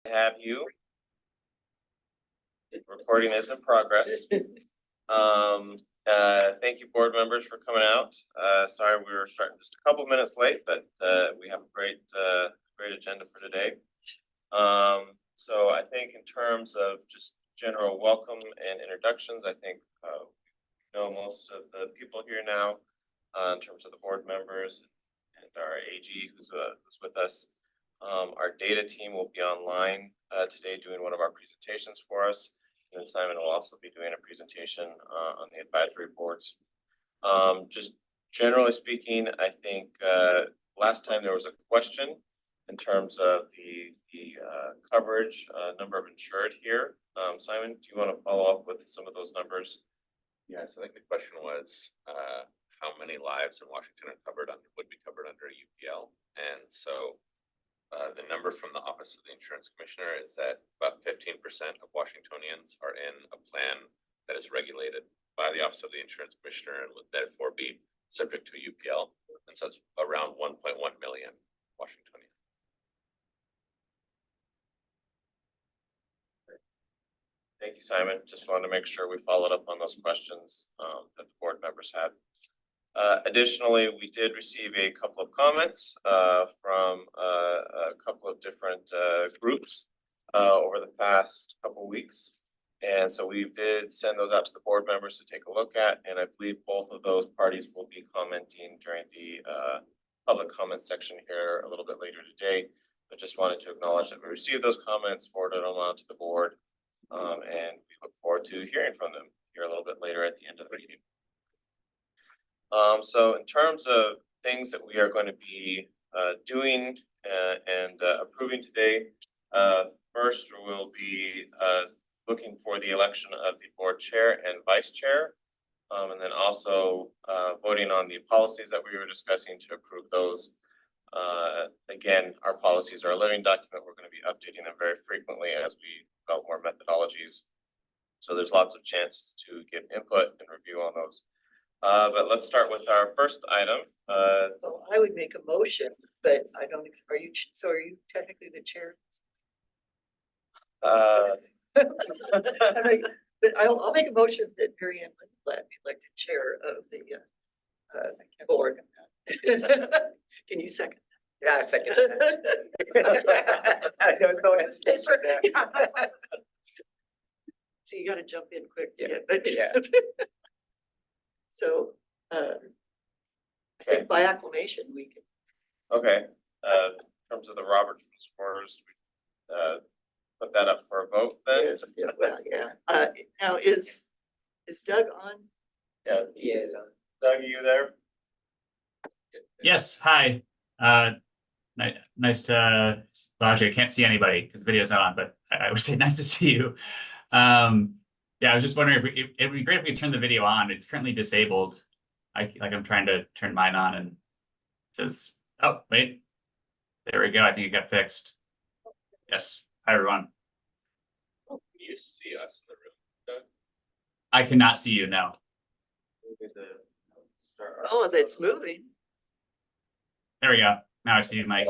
Have you. Recording is in progress. Thank you, board members, for coming out. Sorry we were starting just a couple minutes late, but we have a great agenda for today. So I think in terms of just general welcome and introductions, I think we know most of the people here now in terms of the board members and our AG who's with us. Our data team will be online today doing one of our presentations for us. And Simon will also be doing a presentation on the advisory boards. Just generally speaking, I think last time there was a question in terms of the coverage number of insured here. Simon, do you want to follow up with some of those numbers? Yes, I think the question was how many lives in Washington are would be covered under UPL, and so the number from the Office of the Insurance Commissioner is that about 15% of Washingtonians are in a plan that is regulated by the Office of the Insurance Commissioner and would therefore be subject to UPL, and so it's around 1.1 million Washingtonians. Thank you, Simon. Just wanted to make sure we followed up on those questions that the board members had. Additionally, we did receive a couple of comments from a couple of different groups over the past couple of weeks. And so we did send those out to the board members to take a look at, and I believe both of those parties will be commenting during the public comment section here a little bit later today. But just wanted to acknowledge that we received those comments, forwarded them on to the board, and we look forward to hearing from them here a little bit later at the end of the meeting. So in terms of things that we are going to be doing and approving today, first we'll be looking for the election of the board chair and vice chair, and then also voting on the policies that we were discussing to approve those. Again, our policies are a living document. We're going to be updating them very frequently as we develop more methodologies. So there's lots of chance to give input and review on those. But let's start with our first item. Well, I would make a motion, but I don't, are you technically the chair? But I'll make a motion that Mary Ann Lindblad be elected chair of the board. Can you second? Yeah, second. There's no hesitation there. So you got to jump in quick. Yeah. So I think by acclamation we can. Okay. In terms of the Roberts Rules, we put that up for a vote then. Yeah, well, yeah. Now is Doug on? Yeah, He is on. Doug, are you there? Yes, hi. Nice to, well, actually I can't see anybody because the video's not on, but I would say nice to see you. Yeah, I was just wondering if it'd be great if we could turn the video on. It's currently disabled. I'm trying to turn mine on and it says, oh, wait, there we go. I think it got fixed. Yes, hi everyone. Can you see us in the room, Doug? I cannot see you now. Oh, that's moving. There we go. Now I see you, Mike.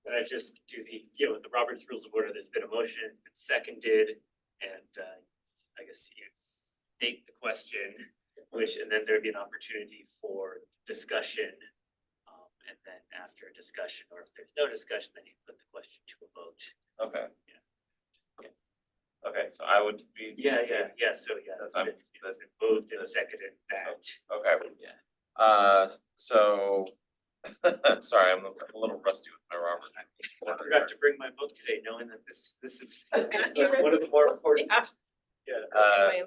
I just do the Robert's Rules of Order. There's been a motion, it's been seconded, and I guess you state the question, and then there'd be an opportunity for discussion, and then after discussion, or if there's no discussion, then you put the question to a vote. Okay. Yeah. Okay, so I would be. Yeah. So Since it's been moved and seconded that. Okay. Yeah. So sorry, I'm a little rusty with my Robert. I forgot to bring my book today, knowing that this is one of the more important. Yeah.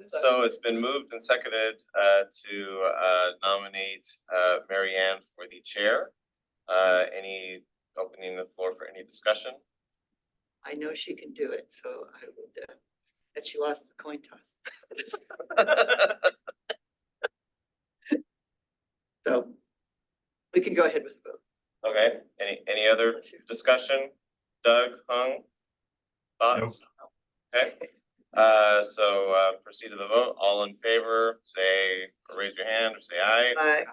So it's been moved and seconded to nominate Mary Ann for the chair. Any opening the floor for any discussion? I know she can do it, so I would. And she lost the coin toss. So we can go ahead with the vote. Okay. Any other discussion? Doug, Hung, thoughts? Nope. Okay. So proceed to the vote. All in favor, say, or raise your hand or say aye. Aye.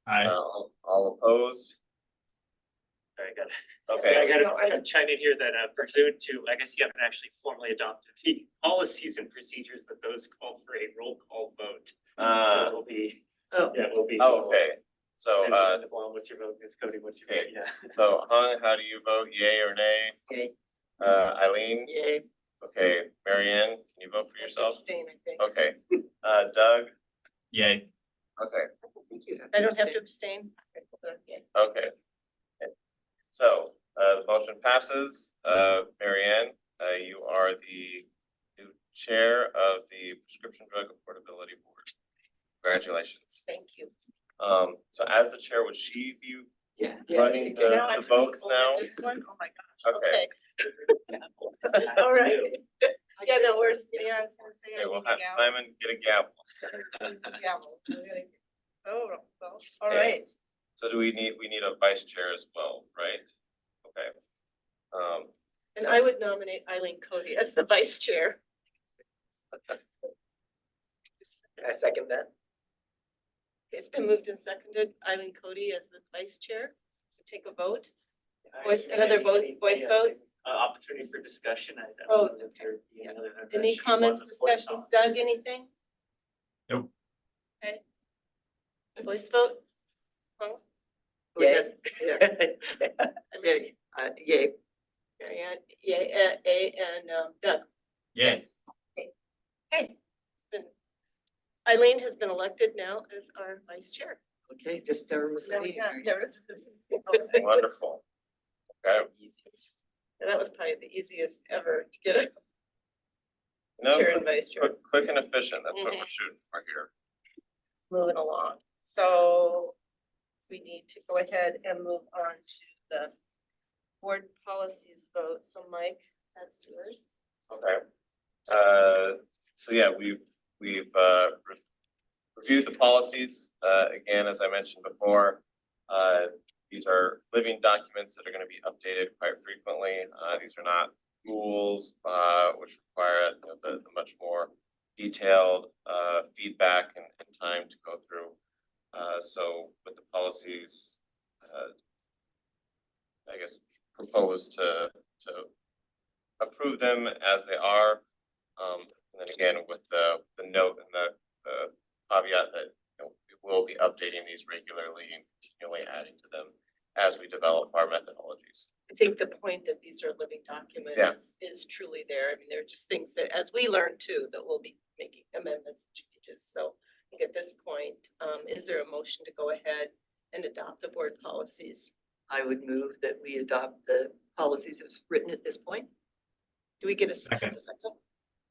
Hi. All opposed. I gotta, Okay, I gotta chime in here that pursuant to, I guess you haven't actually formally adopted the policies and procedures, but those call for a roll call vote. So it will be, Oh. yeah, it will be. okay, so, And Blum, what's your vote? Ms. Cody, what's your vote? okay. Yeah. so Hung, how do you vote, yay or nay? Yay. Eileen? Yay. Okay, Marianne, can you vote for yourself? Abstain, I think. Okay, Doug? Yay. Okay, I don't have to abstain. okay. So, the motion passes. Marianne, you are the new chair of the Prescription Drug Affordability Board. Congratulations. Thank you. So as the chair, would she be Yeah. running the votes now? This one, oh my gosh, Okay. okay. All right. Yeah, no, I was gonna say. Okay, we'll have Simon get a gavel. Oh, well, all Okay. right. So do we need a vice chair as well, right? Okay. And I would nominate Eileen Cody as the vice chair. I second that. It's been moved and seconded. Eileen Cody as the vice chair. Take a vote. Voice- another vote- voice vote? Opportunity for discussion. I don't Oh, know if there'd be yeah. another- Any she comments, won the board discussions? policy. Doug, anything? Nope. Okay. Voice vote? Huh? Yay. Yay. Yay. Marianne, yay, and Doug. Yay. Yes. Okay. Okay. It's been- Eileen has been elected now as our vice chair. Okay, just never miss a Now we meeting. have- Mary. never- Wonderful. Okay, And that was probably the easiest ever to get a no, chair and vice chair. quick and efficient, that's what we're Mhm. shooting for here. Moving along. So we need to go ahead and move on to the board policies vote. So Mike, that's yours. Okay. So yeah, we've reviewed the policies. Again, as I mentioned before, these are living documents that are gonna be updated quite frequently. These are not rules, which require the much more detailed, feedback and time to go through. So with the policies, I guess propose to approve them as they are. And then again, with the note and the caveat that, we will be updating these regularly and continually adding to them as we develop our methodologies. I think the point that these are living documents Yeah. is truly there. I mean, they're just things that, as we learn too, that we'll be making amendments and changes. So I think at this point, is there a motion to go ahead and adopt the board policies? I would move that we adopt the policies as written at this point. Do we get a Second. second?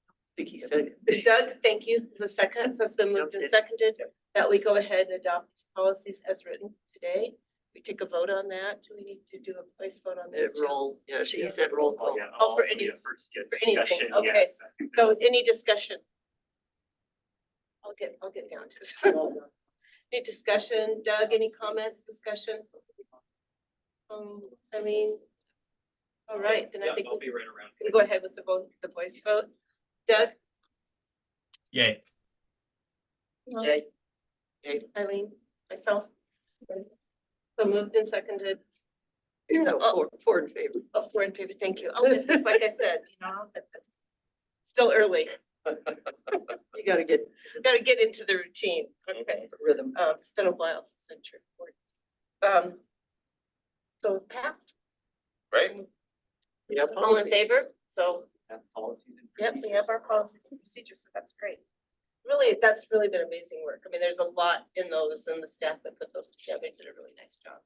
I think he said. Doug, thank you. Is a second, so it's been moved and seconded that we go ahead and adopt these policies as written today. We take a vote on that. Do we need to do a place vote on that? too? Roll, yeah, she said roll Oh, call. yeah. Oh, for also any- be a first, yeah, for anything, discussion, okay. yes. So any discussion? I'll get down to it. Any discussion? Doug, any comments, discussion? I mean. All right, then I think I'll be we right around. can go ahead with the vote, the voice vote. Doug? Yay. Yay. Eileen, myself? So moved and seconded. No, four in favor. Oh, 4 in favor, thank you. Like I said, but that's still early. You gotta get Gotta get into the routine. Okay. the rhythm. It's been a while since I've checked board. So it's passed. Great, We have All in policy. favor? So, Policies and yep, we have our policies and procedures, so that's great. Really, that's really been amazing work. I mean, there's a lot in those and the staff that put those together did a really nice job.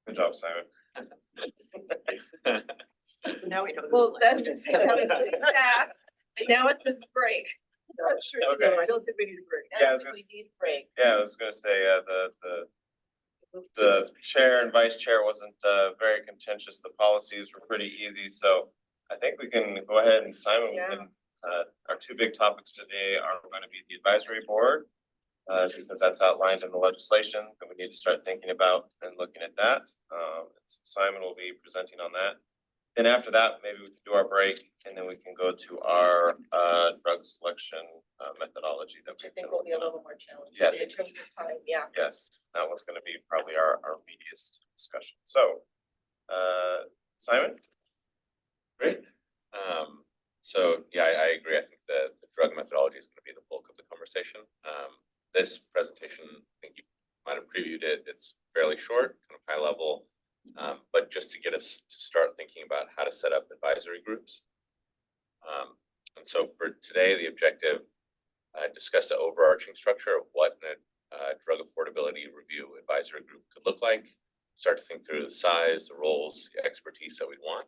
good job, Simon. Now we know. Well, that's just fast. And now it says break. Not sure. Okay. No, I don't think we need a break. Yeah, I I was don't gonna think we need a break. Yeah, I was gonna say, the chair and vice chair wasn't very contentious. The policies were pretty easy, so I think we can go ahead and Simon, we can, our two big topics today are going to be the advisory board. Because that's outlined in the legislation and we need to start thinking about and looking at that. So Simon will be presenting on that. Then after that, maybe we can do our break and then we can go to our drug selection methodology that Which I we think will be a little more challenging. Yes. In terms of time, yeah. Yes, that one's gonna be probably our meatiest discussion. So, Simon? Great. So yeah, I agree. I think the drug methodology is going to be the bulk of the conversation. This presentation, I think you might have previewed it. It's fairly short, kind of high level, but just to get us to start thinking about how to set up advisory groups. And so for today, the objective, discuss the overarching structure of what a drug affordability review advisory group could look like. Start to think through the size, the roles, the expertise that we'd want.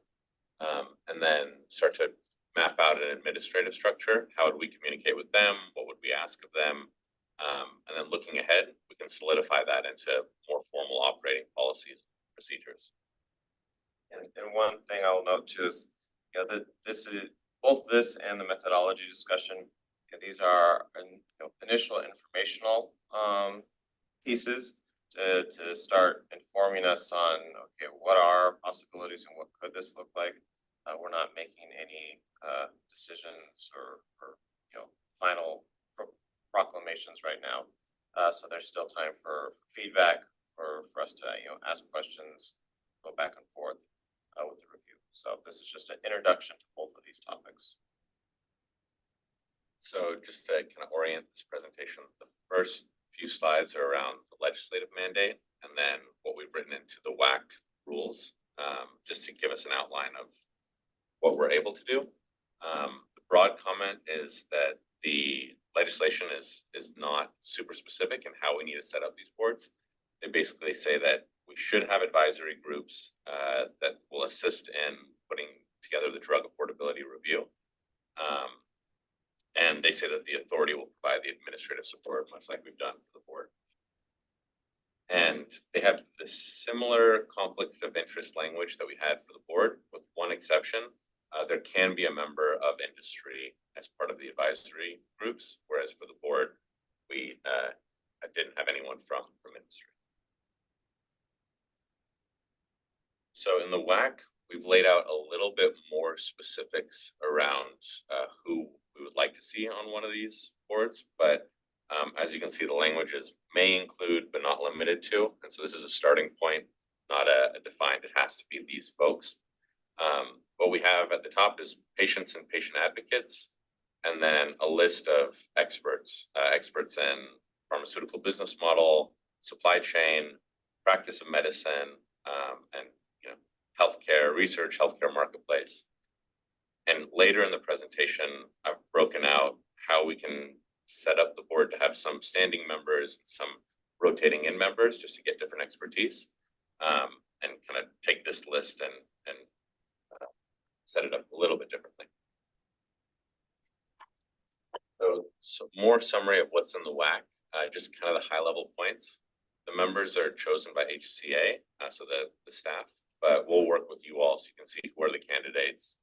And then start to map out an administrative structure. How would we communicate with them? What would we ask of them? And then looking ahead, we can solidify that into more formal operating policies, procedures. And one thing I'll note too is, that this is, both this and the methodology discussion, these are initial informational pieces to start informing us on, okay, what are possibilities and what could this look like? We're not making any decisions or final proclamations right now. So there's still time for feedback, for us to ask questions, go back and forth with the review. So this is just an introduction to both of these topics. So just to kind of orient this presentation, the first few slides are around the legislative mandate, and then what we've written into the WAC rules, just to give us an outline of what we're able to do. The broad comment is that the legislation is not super specific in how we need to set up these boards. They basically say that we should have advisory groups that will assist in putting together the drug affordability review. And they say that the authority will provide the administrative support, much like we've done for the board. And they have the similar conflict of interest language that we had for the board, with one exception. There can be a member of industry as part of the advisory groups, whereas for the board, we didn't have anyone from industry. So in the WAC, we've laid out a little bit more specifics around who we would like to see on one of these boards, but as you can see, the languages may include but not limited to, and so this is a starting point, not a defined, it has to be these folks. What we have at the top is patients and patient advocates, and then a list of experts, experts in pharmaceutical business model, supply chain, practice of medicine, and healthcare research, healthcare marketplace. And later in the presentation, I've broken out how we can set up the board to have some standing members, some rotating in members, just to get different expertise, and kind of take this list and set it up a little bit differently. So more summary of what's in the WAC, just kind of the high level points. The members are chosen by HCA, so the staff, but we'll work with you all so you can see who are the candidates.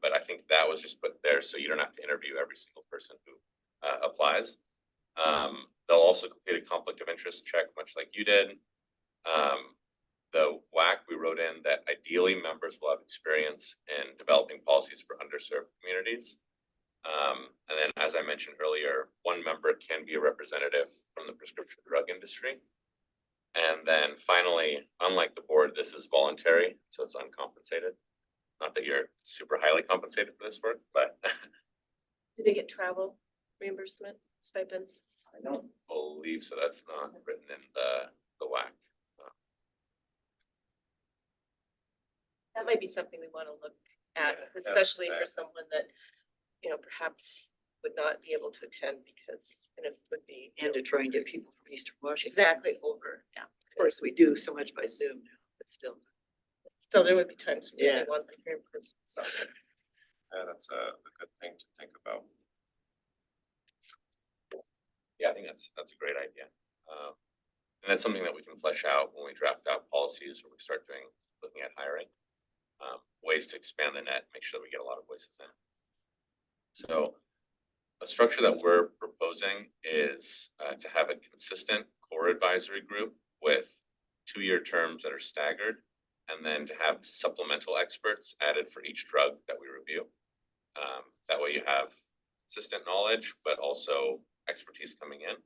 But I think that was just put there so you don't have to interview every single person who applies. They'll also complete a conflict of interest check, much like you did. The WAC, we wrote in that ideally members will have experience in developing policies for underserved communities. And then, as I mentioned earlier, one member can be a representative from the prescription drug industry. And then finally, unlike the board, this is voluntary, so it's uncompensated. Not that you're super highly compensated for this work, but Do they get travel reimbursement stipends? I don't believe so. That's not written in the WAC. That might be something we want to look at, Yeah, especially yeah. for someone that, perhaps would not be able to attend because, and it would be. And to try and get people from Eastern Washington. Exactly over, yeah. Of course, we do so much by Zoom now, but still. Still, there would be times when Yeah. they want them here in person, so. Yeah, that's a good thing to think about. Yeah, I think that's a great idea. And that's something that we can flesh out when we draft out policies or we start looking at hiring. Ways to expand the net, make sure that we get a lot of voices in. So a structure that we're proposing is to have a consistent core advisory group with 2-year terms that are staggered. and then to have supplemental experts added for each drug that we review. That way you have consistent knowledge, but also expertise coming in.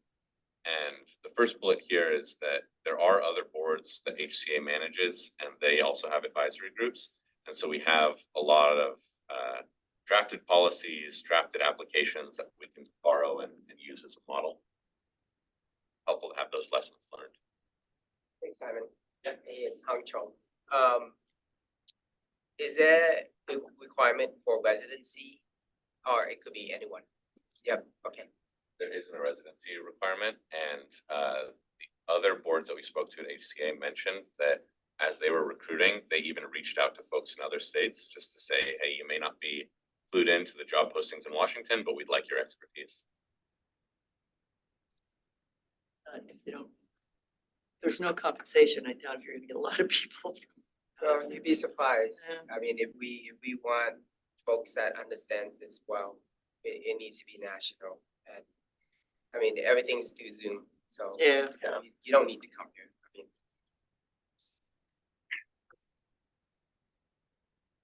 And the first bullet here is that there are other boards that HCA manages, and they also have advisory groups. And so we have a lot of drafted policies, drafted applications that we can borrow and use as a model. Helpful to have those lessons learned. Thanks, Simon. Yeah. Hey, it's Hang Chong. Is there a requirement for residency, or it could be anyone? Yep, okay. There isn't a residency requirement, and the other boards that we spoke to at HCA mentioned that as they were recruiting, they even reached out to folks in other states just to say, hey, you may not be clued into the job postings in Washington, but we'd like your expertise. If they don't, there's no compensation, I doubt if you're gonna get a lot of people. Well, you'd be surprised. Yeah. I mean, if we want folks that understands this well, it needs to be national. And I mean, everything's through Zoom, so Yeah. you don't need to come here. I mean,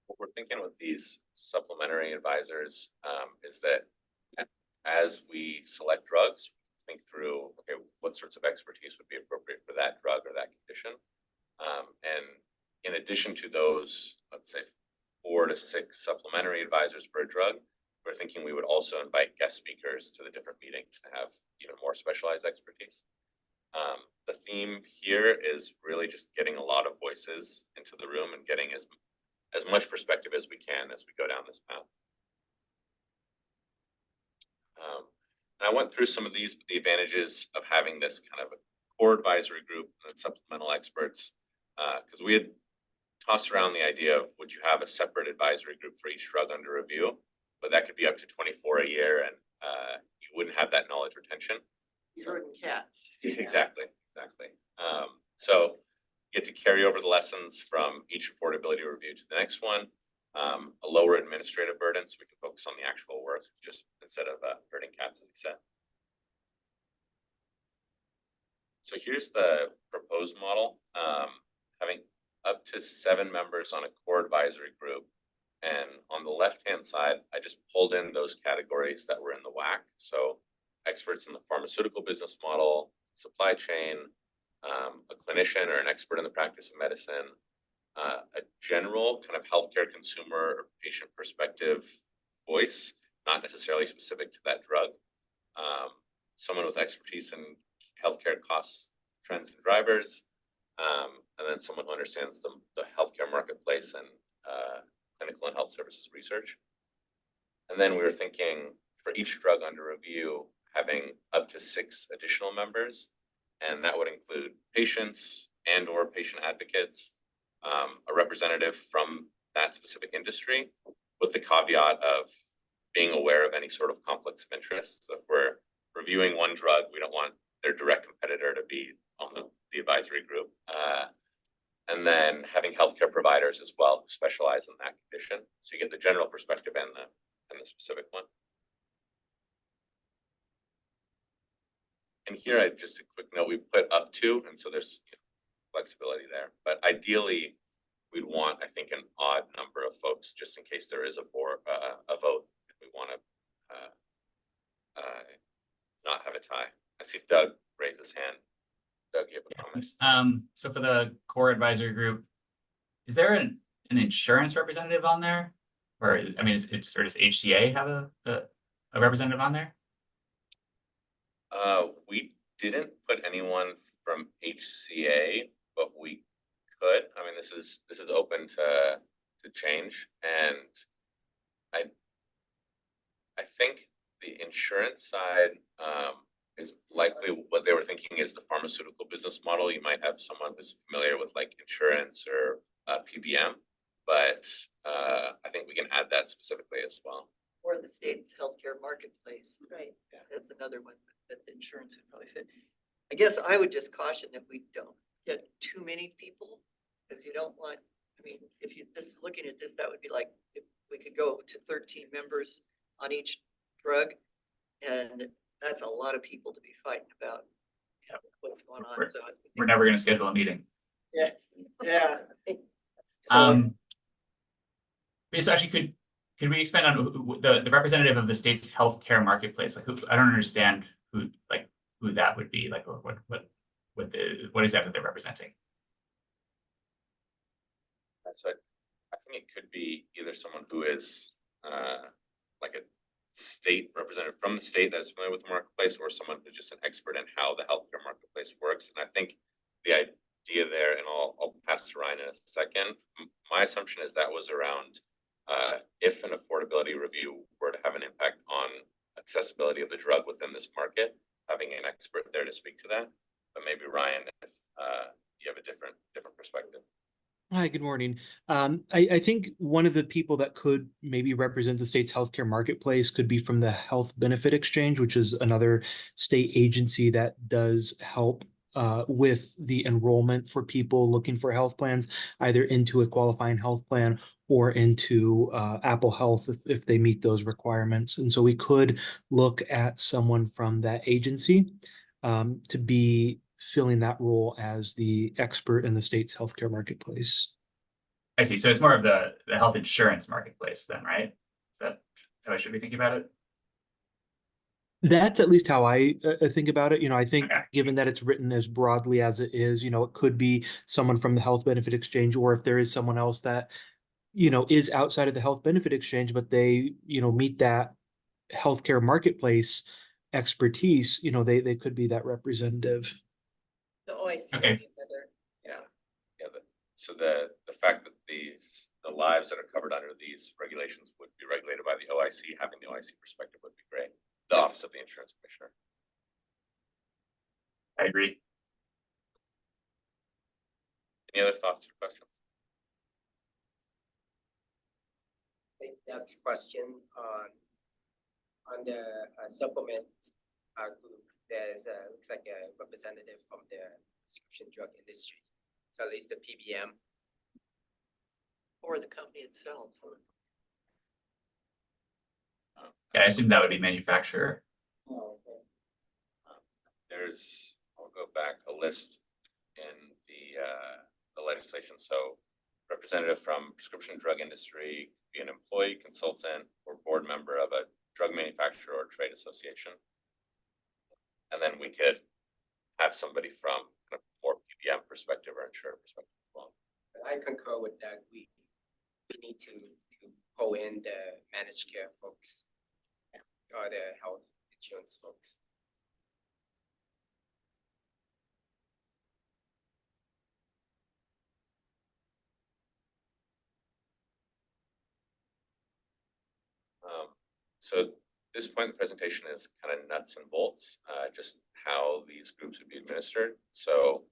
What we're thinking with these supplementary advisors is that as we select drugs, think through, okay, what sorts of expertise would be appropriate for that drug or that condition. And in addition to those, let's say 4 to 6 supplementary advisors for a drug, we're thinking we would also invite guest speakers to the different meetings to have even more specialized expertise. The theme here is really just getting a lot of voices into the room and getting as much perspective as we can as we go down this path. And I went through some of these, but the advantages of having this kind of a core advisory group and supplemental experts, because we had tossed around the idea of would you have a separate advisory group for each drug under review, but that could be up to 24 a year, and you wouldn't have that knowledge retention. Certain cats. Exactly. So you get to carry over the lessons from each affordability review to the next one. A lower administrative burden, so we can focus on the actual work just instead of herding cats, as you said. So here's the proposed model, having up to 7 members on a core advisory group. And on the left-hand side, I just pulled in those categories that were in the WAC. So experts in the pharmaceutical business model, supply chain, a clinician or an expert in the practice of medicine, a general kind of healthcare consumer or patient perspective voice, not necessarily specific to that drug. Someone with expertise in healthcare costs, trends, and drivers, and then someone who understands the healthcare marketplace and clinical and health services research. And then we were thinking for each drug under review, having up to 6 additional members, and that would include patients and or patient advocates, a representative from that specific industry, with the caveat of being aware of any sort of conflicts of interest. So if we're reviewing one drug, we don't want their direct competitor to be on the advisory group. And then having healthcare providers as well who specialize in that condition. So you get the general perspective and the specific one. And here, just a quick note, we put up to, and so there's flexibility there. But ideally, we'd want, I think, an odd number of folks just in case there is a vote. If we want to not have a tie. I see Doug raise his hand. Doug, you have a comment? So for the core advisory group, is there an insurance representative on there? Or, I mean, does HCA have a representative on there? We didn't put anyone from HCA, but we could. I mean, this is open to change, and I think the insurance side is likely what they were thinking is the pharmaceutical business model. You might have someone who's familiar with like insurance or PBM, but I think we can add that specifically as well. Or the state's healthcare marketplace. Right. Yeah. That's another one that the insurance would probably fit. I guess I would just caution that we don't get too many people, because you don't want, I mean, if you just looking at this, that would be like, if we could go to 13 members on each drug, and that's a lot of people to be fighting about what's going on. So We're never going to schedule a meeting. yeah. So, So actually, could we expand on the representative of the state's healthcare marketplace? Like, who, I don't understand who that would be. Like, what exactly they're representing? So I think it could be either someone who is like a state representative from the state that is familiar with the marketplace, or someone who's just an expert in how the healthcare marketplace works. And I think the idea there, and I'll pass to Ryan in a second. My assumption is that was around if an affordability review were to have an impact on accessibility of the drug within this market, having an expert there to speak to that. But maybe Ryan, if you have a different perspective. Hi, good morning. I think one of the people that could maybe represent the state's healthcare marketplace could be from the Health Benefit Exchange, which is another state agency that does help with the enrollment for people looking for health plans, either into a qualifying health plan or into Apple Health if they meet those requirements. And so we could look at someone from that agency to be filling that role as the expert in the state's healthcare marketplace. I see. So it's more of the health insurance marketplace then, right? Is that how I should be thinking about it? That's at least how I think about it. I think Okay. given that it's written as broadly as it is, it could be someone from the Health Benefit Exchange, or if there is someone else that, is outside of the Health Benefit Exchange, but they, meet that healthcare marketplace expertise, they could be that representative. the OIC would Okay. be another, yeah. So the fact that the lives that are covered under these regulations would be regulated by the OIC, having the OIC perspective would be great. The Office of the Insurance Commissioner. I agree. Any other thoughts or questions? The next question on the supplement group, there's looks like a representative from the prescription drug industry. So at least the PBM. Or the company itself. Yeah, I assume that would be manufacturer. I'll go back a list in the legislation. So representative from prescription drug industry, be an employee, consultant, or board member of a drug manufacturer or trade association. And then we could have somebody from kind of more PBM perspective or insurer perspective as well. But I concur with that. We need to pull in the managed care folks or the health insurance folks. So at this point, the presentation is kind of nuts and bolts, just how these groups would be administered. So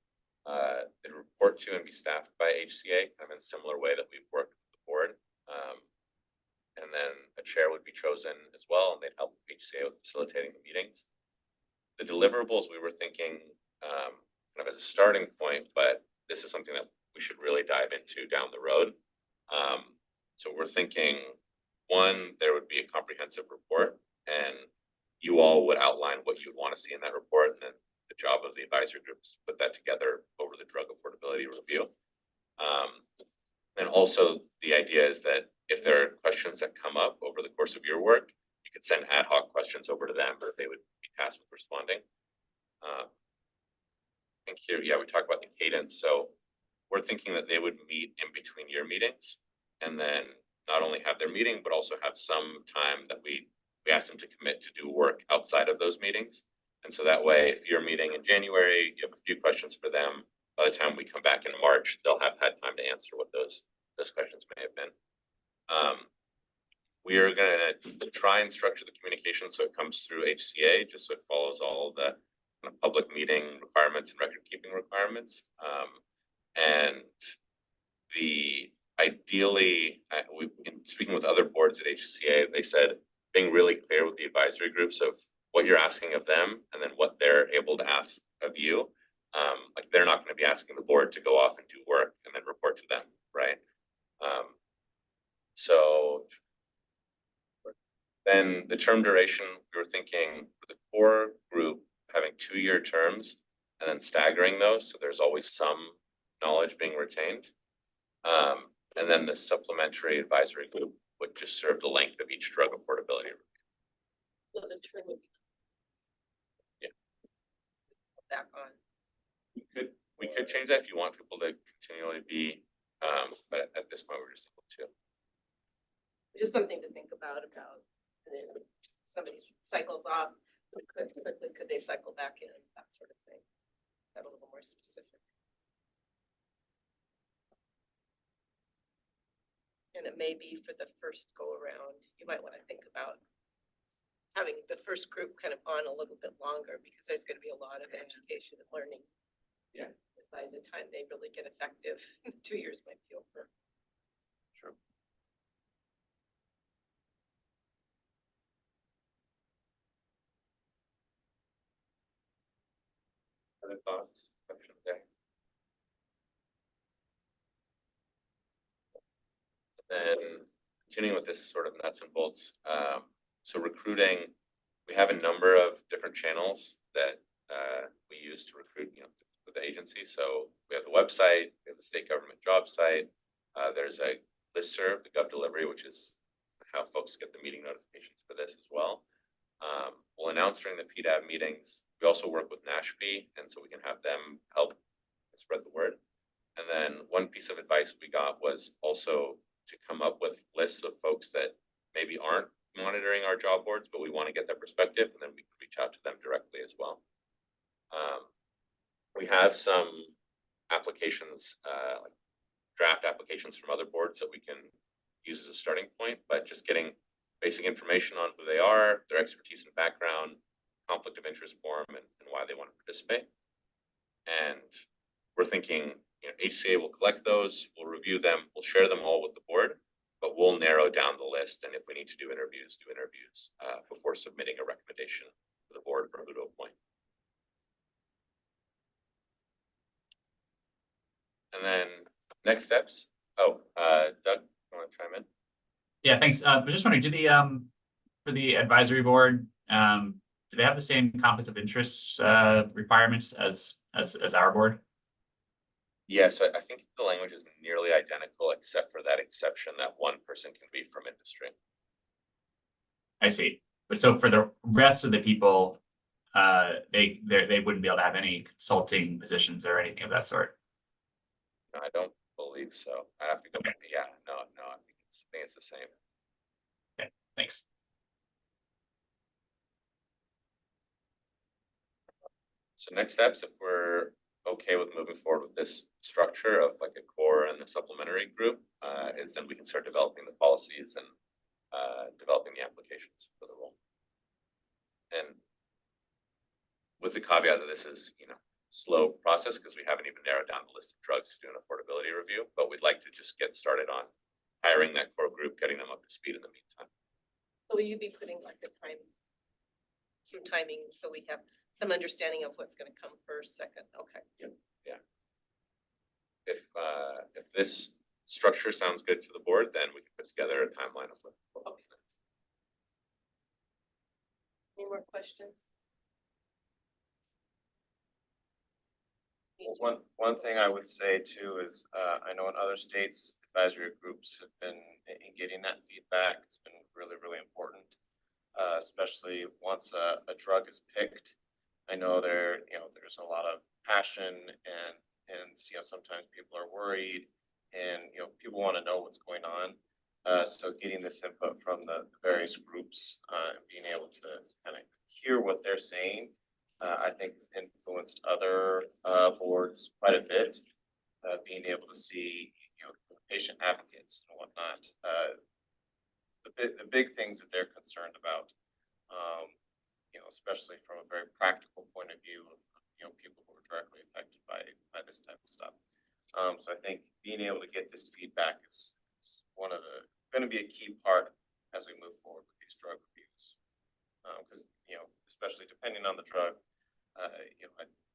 they'd report to and be staffed by HCA, kind of in a similar way that we've worked with the board. And then a chair would be chosen as well, and they'd help HCA with facilitating the meetings. The deliverables we were thinking kind of as a starting point, but this is something that we should really dive into down the road. So we're thinking, one, there would be a comprehensive report, and you all would outline what you'd want to see in that report, and then the job of the advisory groups to put that together over the drug affordability review. And also the idea is that if there are questions that come up over the course of your work, you could send ad hoc questions over to them, or they would be tasked with responding. I think here, yeah, we talked about the cadence. So we're thinking that they would meet in between your meetings, and then not only have their meeting, but also have some time that we ask them to commit to do work outside of those meetings. And so that way, if you're meeting in January, you have a few questions for them. By the time we come back in March, they'll have had time to answer what those questions may have been. We are going to try and structure the communication so it comes through HCA, just so it follows all the kind of public meeting requirements and record keeping requirements. And ideally, in speaking with other boards at HCA, they said being really clear with the advisory groups of what you're asking of them and then what they're able to ask of you. Like they're not going to be asking the board to go off and do work and then report to them, right? So then the term duration, we were thinking for the core group having 2-year terms and then staggering those, so there's always some knowledge being retained. And then the supplementary advisory group would just serve the length of each drug affordability. So the term would be. Yeah. Back on. We could change that if you want people to continually be, but at this point, we're just able to. Just something to think about, and then somebody cycles off, could they cycle back in, that sort of thing. That a little more specific. And it may be for the first go around, you might want to think about having the first group kind of on a little bit longer, because there's going to be a lot of education and learning. Yeah. By the time they really get effective, 2 years might be over. Sure. Other thoughts? Questions there? Then continuing with this sort of nuts and bolts, so recruiting, we have a number of different channels that we use to recruit, with the agency. So we have the website, we have the state government job site. There's a listserv, the Gov Delivery, which is how folks get the meeting notifications for this as well. We'll announce during the PDAB meetings. We also work with NASHP, and so we can have them help spread the word. And then one piece of advice we got was also to come up with lists of folks that maybe aren't monitoring our job boards, but we want to get their perspective, and then we can reach out to them directly as well. We have some applications, like draft applications from other boards that we can use as a starting point, but just getting basic information on who they are, their expertise and background, conflict of interest form, and why they want to participate. And we're thinking, HCA will collect those, we'll review them, we'll share them all with the board, but we'll narrow down the list. And if we need to do interviews before submitting a recommendation to the board for who to appoint. And then next steps. Oh, Doug, you want to chime in? Yeah, thanks. I was just wondering, for the advisory board, do they have the same conflict of interest requirements as our board? Yeah, so I think the language is nearly identical, except for that exception that one person can be from industry. I see. But so for the rest of the people, they wouldn't be able to have any consulting positions or anything of that sort. No, I don't believe so. I have to go back. Yeah, no, I think it's the same. Okay, thanks. So next steps, if we're okay with moving forward with this structure of like a core and a supplementary group, is then we can start developing the policies and developing the applications for the role. And with the caveat that this is, slow process because we haven't even narrowed down the list of drugs to do an affordability review, but we'd like to just get started on hiring that core group, getting them up to speed in the meantime. So will you be putting like some timing, so we have some understanding of what's going to come first, second? Okay. Yeah. If this structure sounds good to the board, then we can put together a timeline of what. Okay. Any more questions? One thing I would say too is, I know in other states, advisory groups have been in getting that feedback. It's been really, really important, especially once a drug is picked. I know there's a lot of passion and sometimes people are worried and, people want to know what's going on. So getting this input from the various groups, being able to kind of hear what they're saying, I think has influenced other boards quite a bit. Being able to see, patient advocates and whatnot, the big things that they're concerned about, especially from a very practical point of view of, people who are directly affected by this type of stuff. So I think being able to get this feedback is going to be a key part as we move forward with these drug reviews. Because, especially depending on the drug,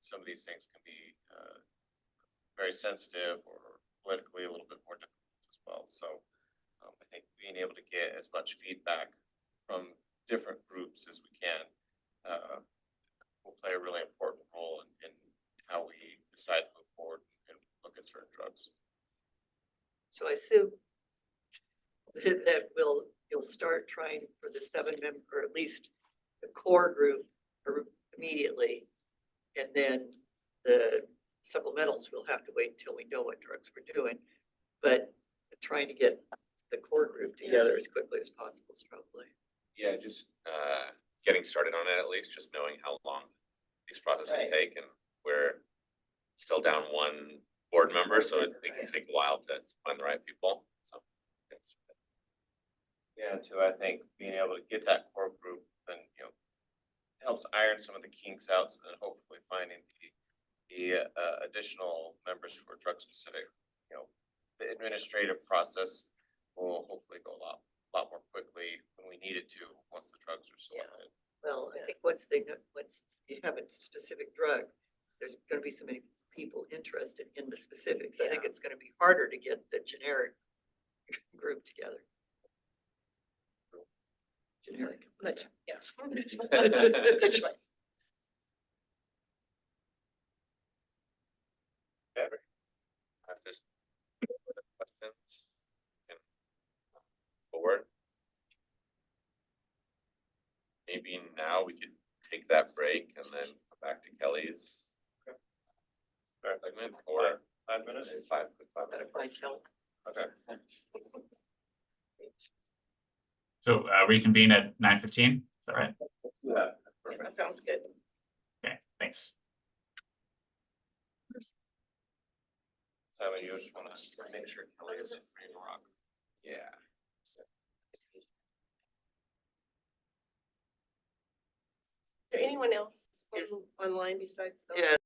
some of these things can be very sensitive or politically a little bit more difficult as well. So I think being able to get as much feedback from different groups as we can will play a really important role in how we decide to move forward and look at certain drugs. So I assume that you'll start trying for the 7 member, or at least the core group immediately. And then the supplementals, we'll have to wait until we know what drugs we're doing. But trying to get the core group together as quickly as possible is probably. Yeah, just getting started on it at least, just knowing how long these processes Right. take, and we're still down one board member, so it can take a while to find the right people, so. Yes. Yeah, too, I think being able to get that core group, then, helps iron some of the kinks out, so then hopefully finding the additional members for drug specific, the administrative process will hopefully go a lot more quickly when we need it to, once the drugs are selected. Well, I think once you have a specific drug, there's gonna be so many people interested in the specifics. I think it's gonna be harder to get the generic group together. Generic. Much, yeah. Good choice. If there's other questions, and forward. Maybe now we could take that break and then come back to Kelly's segment, or 5 minutes? five minutes. Fine, Kelly. Okay. So reconvene at 9:15, is that right? Yeah. That sounds good. Okay, thanks. Simon, you just want us to make sure Kelly is free to rock. Yeah. Is there anyone else Is- online besides those? Yeah,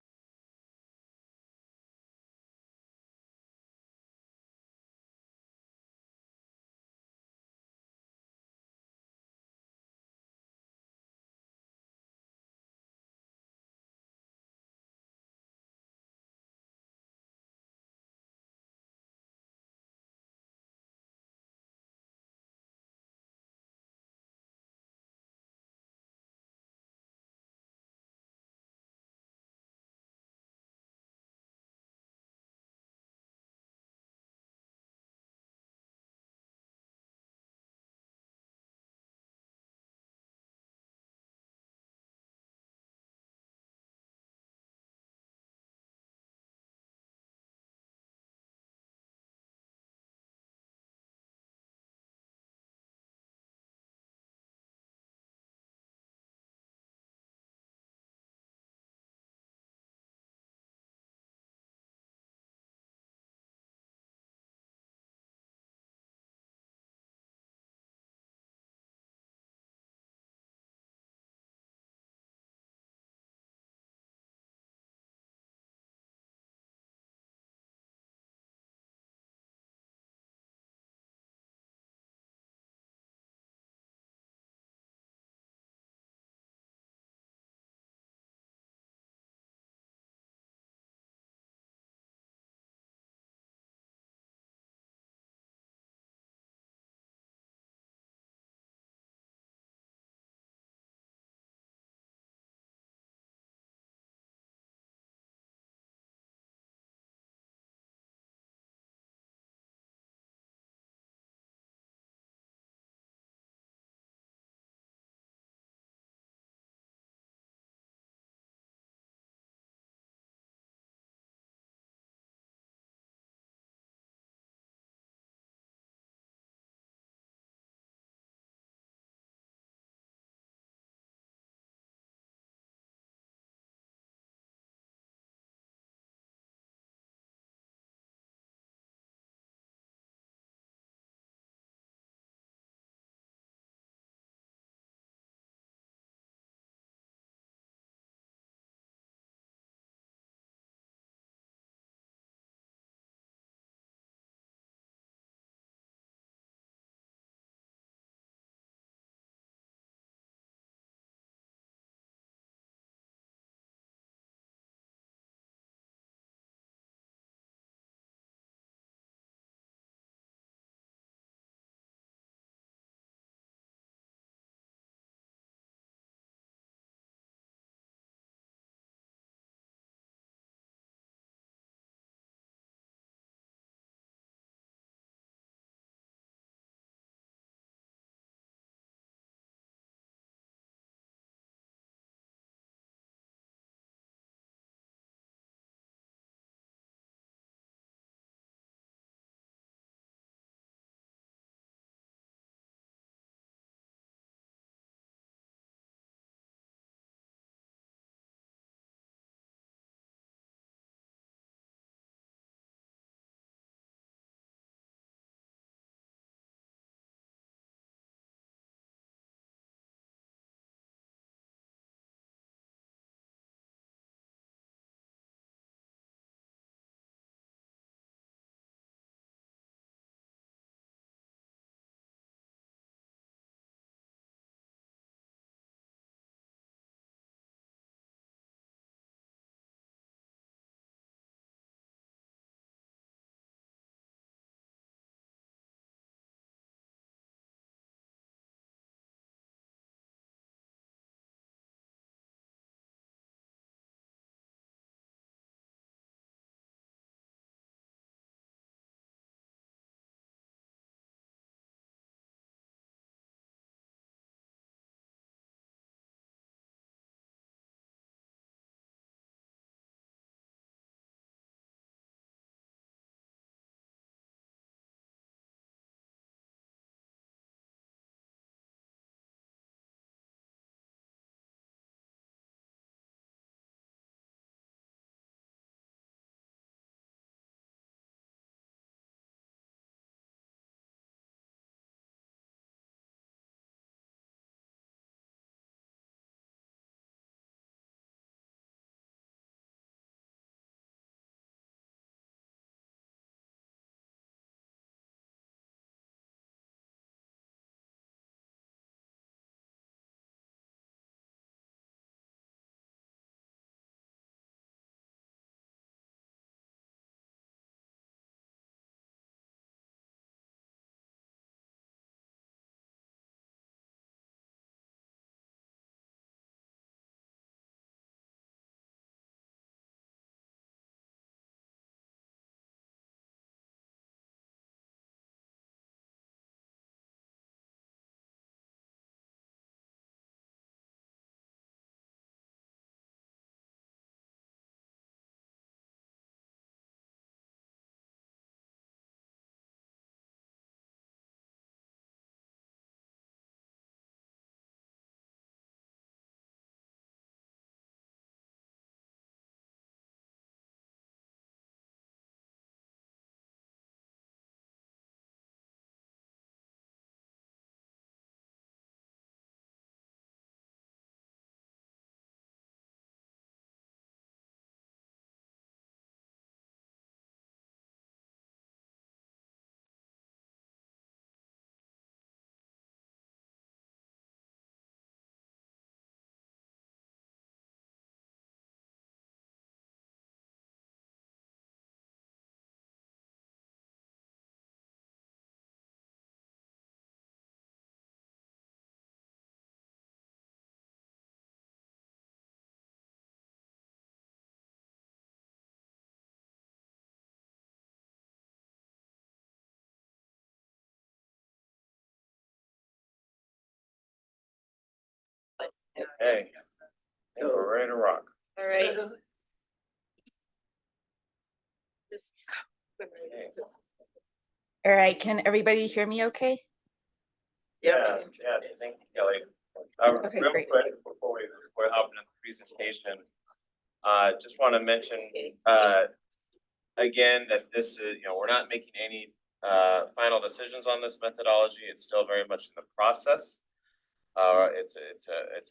Okay, so we're ready to rock. All right. Okay. All right, can everybody hear me okay? Yeah, thank you, Kelly. Okay, Real great. quick, before we hop into the presentation, just want to mention, again, that this is, we're not making any, final decisions on this methodology. It's still very much in the process. It's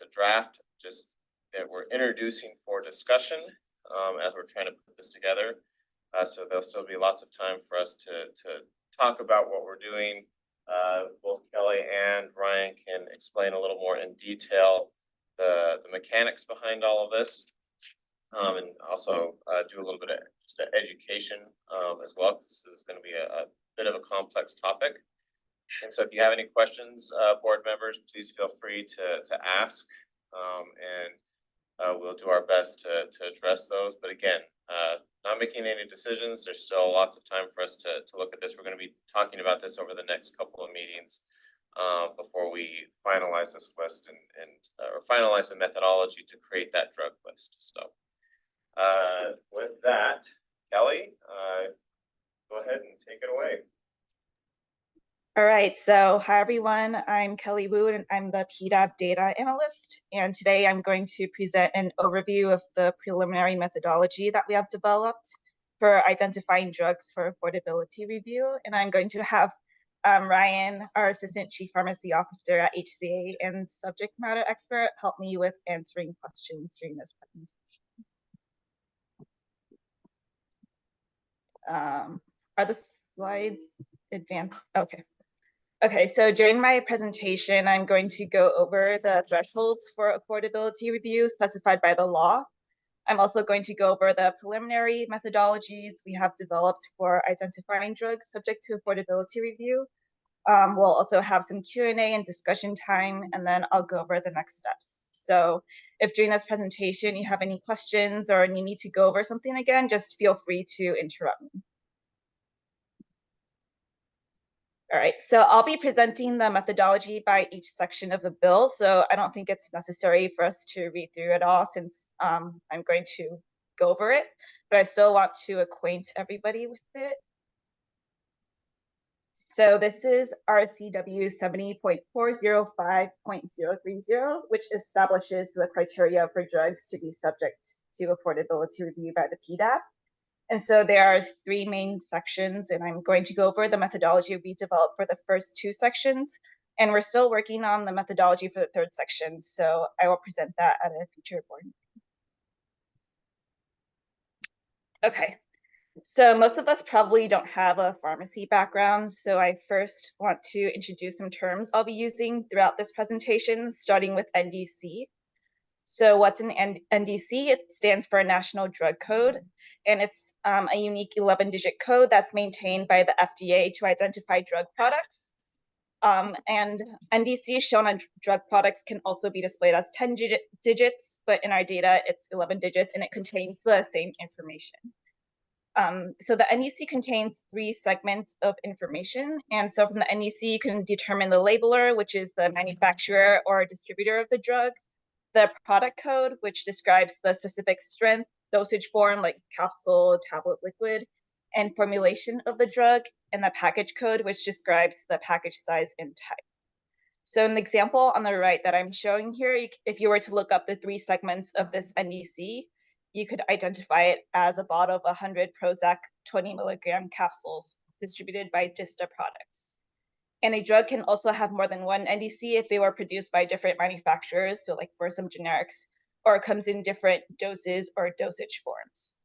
a draft just that we're introducing for discussion, as we're trying to put this together. So there'll still be lots of time for us to talk about what we're doing. Both Kelly and Ryan can explain a little more in detail the mechanics behind all of this. And also do a little bit of just education as well, because this is going to be a bit of a complex topic. And so if you have any questions, board members, please feel free to ask, and we'll do our best to address those. But again, not making any decisions. There's still lots of time for us to look at this. We're going to be talking about this over the next couple of meetings before we finalize this list or finalize the methodology to create that drug list. So with that, Kelly, go ahead and take it away. All right, so hi everyone, I'm Kelly Wu and I'm the PDAB data analyst. And today I'm going to present an overview of the preliminary methodology that we have developed for identifying drugs for affordability review. And I'm going to have Ryan, our Assistant Chief Pharmacy Officer at HCA and subject matter expert, help me with answering questions during this presentation. Are the slides advanced? Okay. Okay, so during my presentation, I'm going to go over the thresholds for affordability review specified by the law. I'm also going to go over the preliminary methodologies we have developed for identifying drugs subject to affordability review. We'll also have some Q&A and discussion time, and then I'll go over the next steps. So if during this presentation you have any questions or you need to go over something again, just feel free to interrupt me. All right, so I'll be presenting the methodology by each section of the bill, so I don't think it's necessary for us to read through it all since I'm going to go over it, but I still want to acquaint everybody with it. So this is RCW 70.405.030, which establishes the criteria for drugs to be subject to affordability review by the PDAB. And so there are three main sections, and I'm going to go over the methodology we developed for the first two sections. And we're still working on the methodology for the third section, so I will present that at a future board meeting. Okay, so most of us probably don't have a pharmacy background, so I first want to introduce some terms I'll be using throughout this presentation, starting with NDC. So what's an NDC? It stands for a National Drug Code, and it's a unique 11-digit code that's maintained by the FDA to identify drug products. And NDC shown on drug products can also be displayed as 10 digits, but in our data, it's 11 digits, and it contains the same information. So the NDC contains 3 segments of information. And so from the NDC, you can determine the labeler, which is the manufacturer or distributor of the drug, the product code, which describes the specific strength, dosage form, like capsule, tablet, liquid, and formulation of the drug, and the package code, which describes the package size and type. So in the example on the right that I'm showing here, if you were to look up the 3 segments of this NDC, you could identify it as a bottle of 100 Prozac 20 milligram capsules distributed by Dista Products. And a drug can also have more than one NDC if they were produced by different manufacturers, so like for some generics, or it comes in different doses or dosage forms.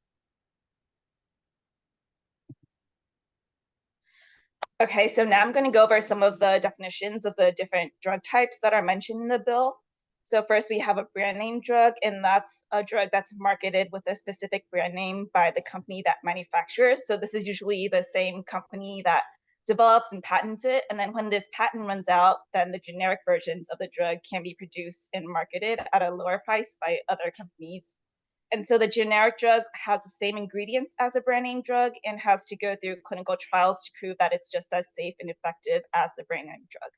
Okay, so now I'm going to go over some of the definitions of the different drug types that are mentioned in the bill. So first we have a brand name drug, and that's a drug that's marketed with a specific brand name by the company that manufactures. So this is usually the same company that develops and patents it. And then when this patent runs out, then the generic versions of the drug can be produced and marketed at a lower price by other companies. And so the generic drug has the same ingredients as a brand name drug and has to go through clinical trials to prove that it's just as safe and effective as the brand name drug.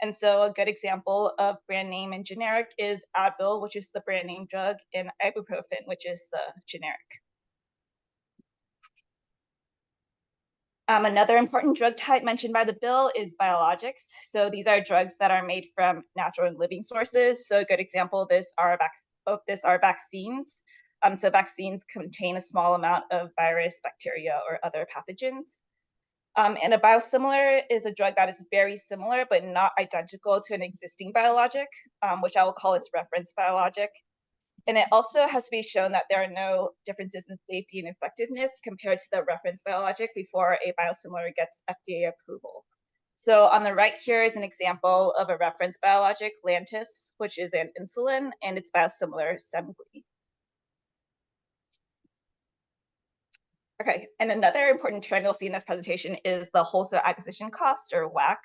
And so a good example of brand name and generic is Advil, which is the brand name drug, and ibuprofen, which is the generic. Another important drug type mentioned by the bill is biologics. So these are drugs that are made from natural and living sources. So a good example of this are vaccines. So vaccines contain a small amount of virus, bacteria, or other pathogens. And a biosimilar is a drug that is very similar but not identical to an existing biologic, which I will call its reference biologic. And it also has to be shown that there are no differences in safety and effectiveness compared to the reference biologic before a biosimilar gets FDA approval. So on the right here is an example of a reference biologic, Lantus, which is an insulin, and its biosimilar, Semglee. Okay, and another important term you'll see in this presentation is the wholesale acquisition cost, or WAC.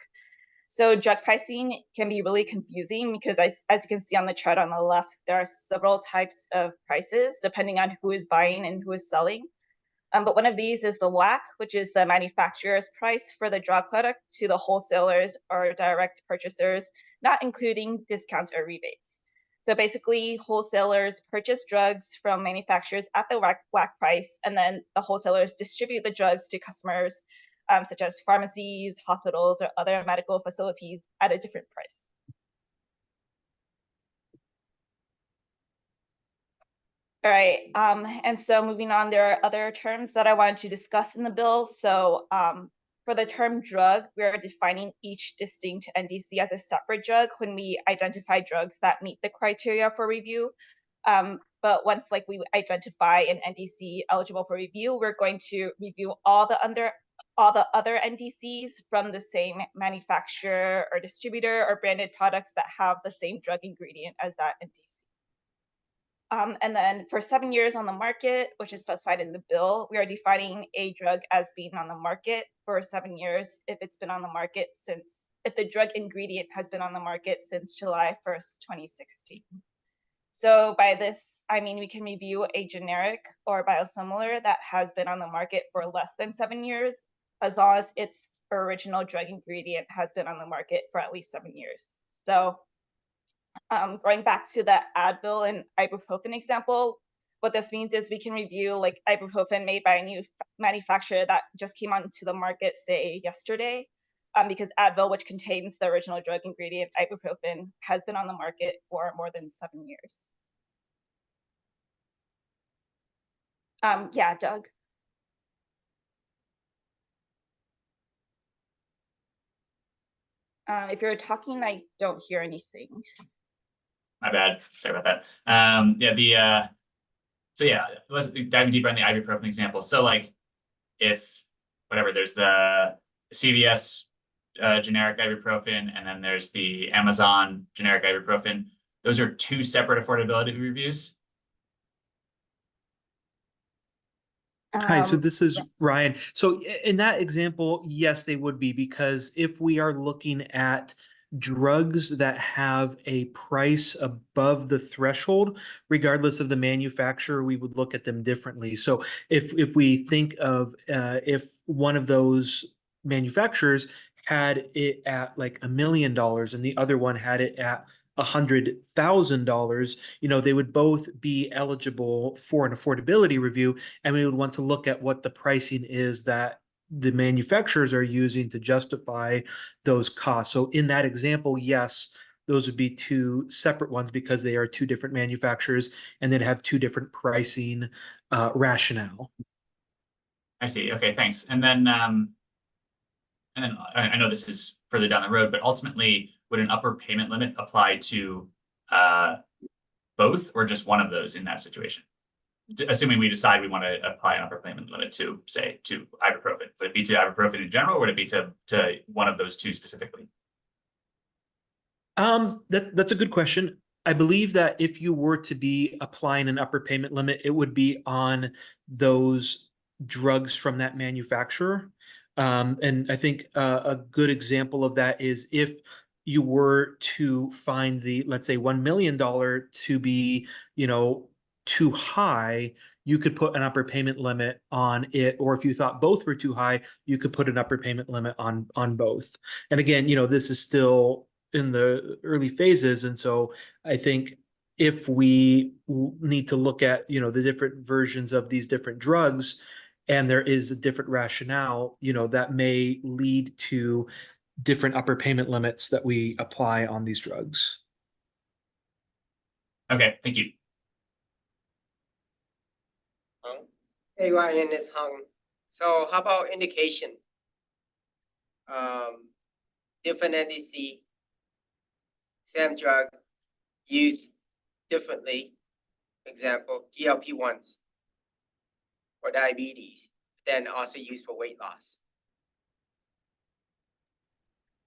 So drug pricing can be really confusing because as you can see on the chart on the left, there are several types of prices depending on who is buying and who is selling. But one of these is the WAC, which is the manufacturer's price for the drug product to the wholesalers or direct purchasers, not including discounts or rebates. So basically, wholesalers purchase drugs from manufacturers at the WAC price, and then the wholesalers distribute the drugs to customers such as pharmacies, hospitals, or other medical facilities at a different price. All right, and so moving on, there are other terms that I wanted to discuss in the bill. So for the term drug, we are defining each distinct NDC as a separate drug when we identify drugs that meet the criteria for review. But once we identify an NDC eligible for review, we're going to review all the other NDCs from the same manufacturer or distributor or branded products that have the same drug ingredient as that NDC. And then for 7 years on the market, which is specified in the bill, we are defining a drug as being on the market for 7 years if it's been on the market if the drug ingredient has been on the market since July 1st, 2016. So by this, I mean we can review a generic or biosimilar that has been on the market for less than 7 years, as long as its original drug ingredient has been on the market for at least 7 years. So going back to the Advil and ibuprofen example, what this means is we can review ibuprofen made by a new manufacturer that just came onto the market, say yesterday, because Advil, which contains the original drug ingredient ibuprofen, has been on the market for more than 7 years. Yeah, Doug. If you're talking, I don't hear anything. My bad. Sorry about that. So yeah, let's dive deeper on the ibuprofen example. So if there's the CVS generic ibuprofen, and then there's the Amazon generic ibuprofen. Those are two separate affordability reviews. Hi, so this is Ryan. So in that example, yes, they would be, because if we are looking at drugs that have a price above the threshold, regardless of the manufacturer, we would look at them differently. So if we think of if one of those manufacturers had it at $1 million and the other one had it at $100,000, they would both be eligible for an affordability review, and we would want to look at what the pricing is that the manufacturers are using to justify those costs. So in that example, yes, those would be two separate ones because they are two different manufacturers and then have two different pricing rationale. I see. Okay, thanks. And then I know this is further down the road, but ultimately, would an upper payment limit apply to both or just one of those in that situation? Assuming we decide we want to apply an upper payment limit to, say, to ibuprofen. Would it be to ibuprofen in general, or would it be to one of those two specifically? That's a good question. I believe that if you were to be applying an upper payment limit, it would be on those drugs from that manufacturer. And I think a good example of that is if you were to find the, let's say, $1 million to be, too high, you could put an upper payment limit on it. Or if you thought both were too high, you could put an upper payment limit on both. And again, this is still in the early phases. And so I think if we need to look at, the different versions of these different drugs, and there is a different rationale, that may lead to different upper payment limits that we apply on these drugs. Okay, thank you. Hey Ryan, it's Hung. So how about indication? Different NDC, same drug used differently. Example, GLP-1s for diabetes, then also used for weight loss.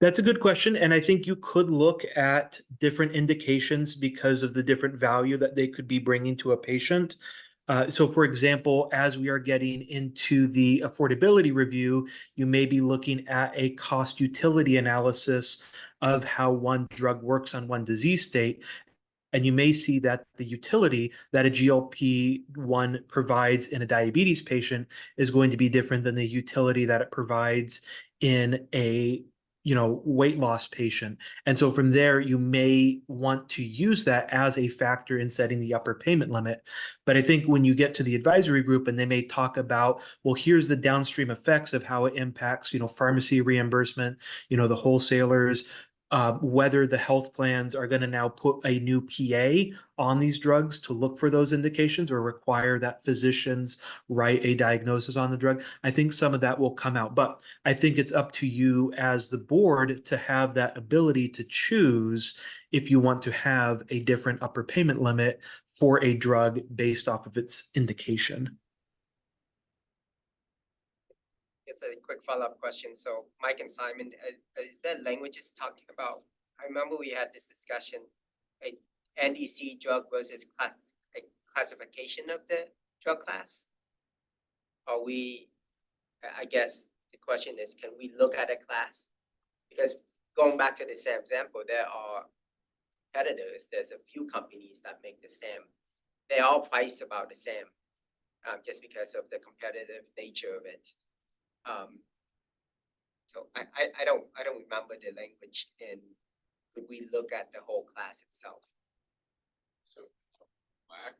That's a good question. And I think you could look at different indications because of the different value that they could be bringing to a patient. So for example, as we are getting into the affordability review, you may be looking at a cost utility analysis of how one drug works on one disease state. And you may see that the utility that a GLP-1 provides in a diabetes patient is going to be different than the utility that it provides in a weight loss patient. And so from there, you may want to use that as a factor in setting the upper payment limit. But I think when you get to the advisory group and they may talk about, well, here's the downstream effects of how it impacts, pharmacy reimbursement, the wholesalers, whether the health plans are going to now put a new PA on these drugs to look for those indications or require that physicians write a diagnosis on the drug. I think some of that will come out, but I think it's up to you as the board to have that ability to choose if you want to have a different upper payment limit for a drug based off of its indication. It's a quick follow-up question. So Mike and Simon, is that language is talking about? I remember we had this discussion, a NDC drug versus classification of the drug class. Are we? I guess the question is, can we look at a class? Because going back to the same example, there are competitors. There's a few companies that make the same. They all price about the same, just because of the competitive nature of it. So I don't remember the language, and could we look at the whole class itself? So WAC,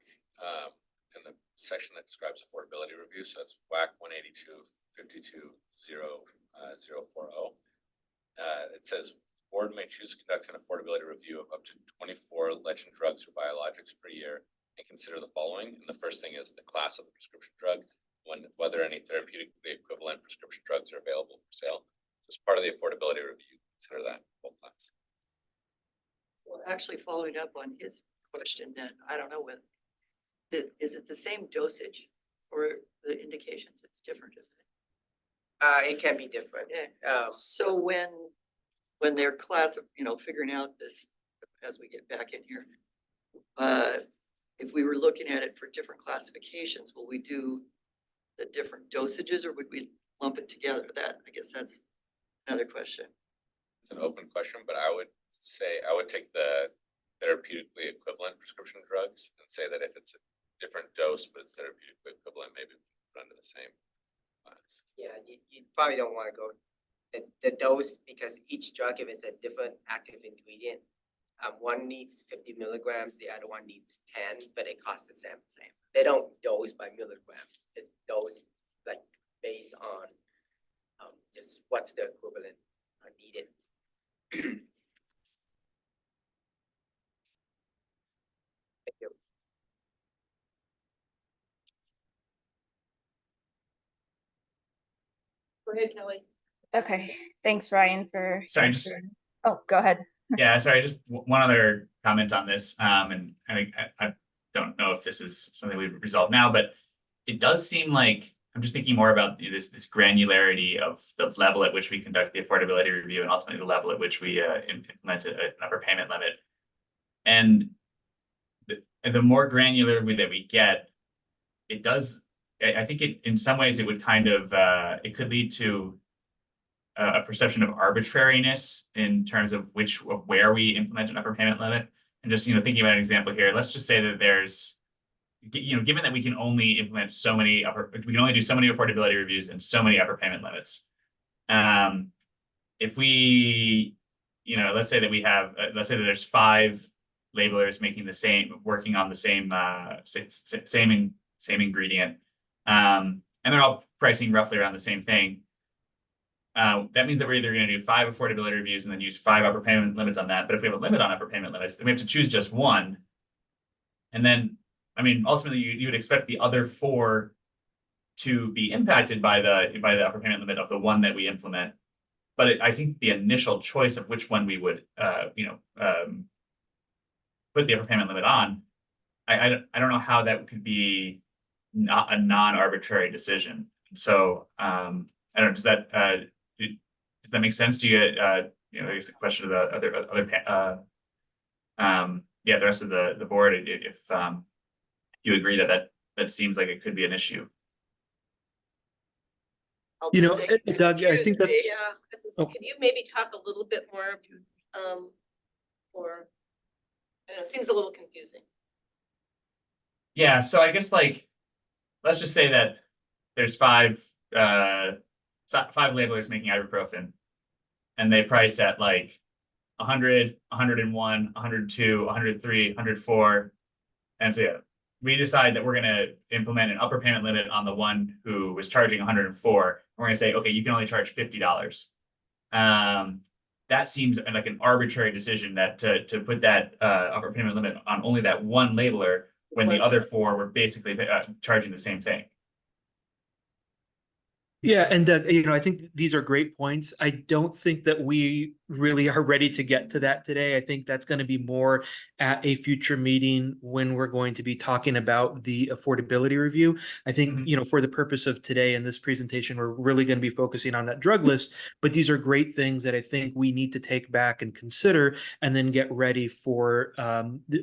in the section that describes affordability review, so it's WAC 182.52.0.040. It says board may choose to conduct an affordability review of up to 24 legend drugs or biologics per year and consider the following. And the first thing is the class of the prescription drug, whether any therapeutically equivalent prescription drugs are available for sale. As part of the affordability review, consider that whole class. Well, actually following up on his question, then I don't know whether, is it the same dosage for the indications? It's different, isn't it? It can be different. So when they're figuring out this, as we get back in here, if we were looking at it for different classifications, will we do the different dosages or would we lump it together? I guess that's another question. It's an open question, but I would say I would take the therapeutically equivalent prescription drugs and say that if it's a different dose, but it's therapeutically equivalent, maybe put under the same class. Yeah, you probably don't want to go the dose, because each drug, if it's a different active ingredient, one needs 50 milligrams, the other one needs 10, but it costs the same. They don't dose by milligrams. It dose like based on just what's the equivalent needed. Thank you. Go ahead, Kelly. Okay, thanks Ryan for. Sorry, just Oh, go ahead. yeah, sorry, just one other comment on this. And I don't know if this is something we resolve now, but it does seem like I'm just thinking more about this granularity of the level at which we conduct the affordability review and ultimately the level at which we implement an upper payment limit. And the more granular that we get, it does. I think it in some ways it would kind of it could lead to a perception of arbitrariness in terms of where we implement an upper payment limit. And just thinking about an example here, let's just say that there's given that we can only implement we can only do so many affordability reviews and so many upper payment limits. If we you know, let's say that we have, let's say that there's 5 labelers making the same, working on the same, same ingredient. And they're all pricing roughly around the same thing. That means that we're either going to do 5 affordability reviews and then use 5 upper payment limits on that. But if we have a limit on upper payment limits, then we have to choose just one. And then, I mean, ultimately, you would expect the other 4 to be impacted by the upper payment limit of the one that we implement. But I think the initial choice of which one we would, put the upper payment limit on, I don't know how that could be not a non-arbitrary decision. So I don't know. Does that make sense to you? You know, I guess the question of the the rest of the board, if you agree that seems like it could be an issue. I'll You just know, say, Doug, I think that, yeah, Oh. can you maybe talk a little bit more, or, I don't know, it seems a little confusing. Yeah, so I guess like, let's just say that there's 5 labelers making ibuprofen, and they price at like 100, 101, 102, 103, 104. And so yeah, we decide that we're gonna implement an upper payment limit on the one who was charging 104. We're gonna say, okay, you can only charge $50. That seems like an arbitrary decision that to put that upper payment limit on only that one labeler when the other 4 were basically charging the same thing. yeah, and you know, I think these are great points. I don't think that we really are ready to get to that today. I think that's going to be more at a future meeting when we're going to be talking about the affordability review. I think, you know, for the purpose of today in this presentation, we're really going to be focusing on that drug list, but these are great things that I think we need to take back and consider and then get ready for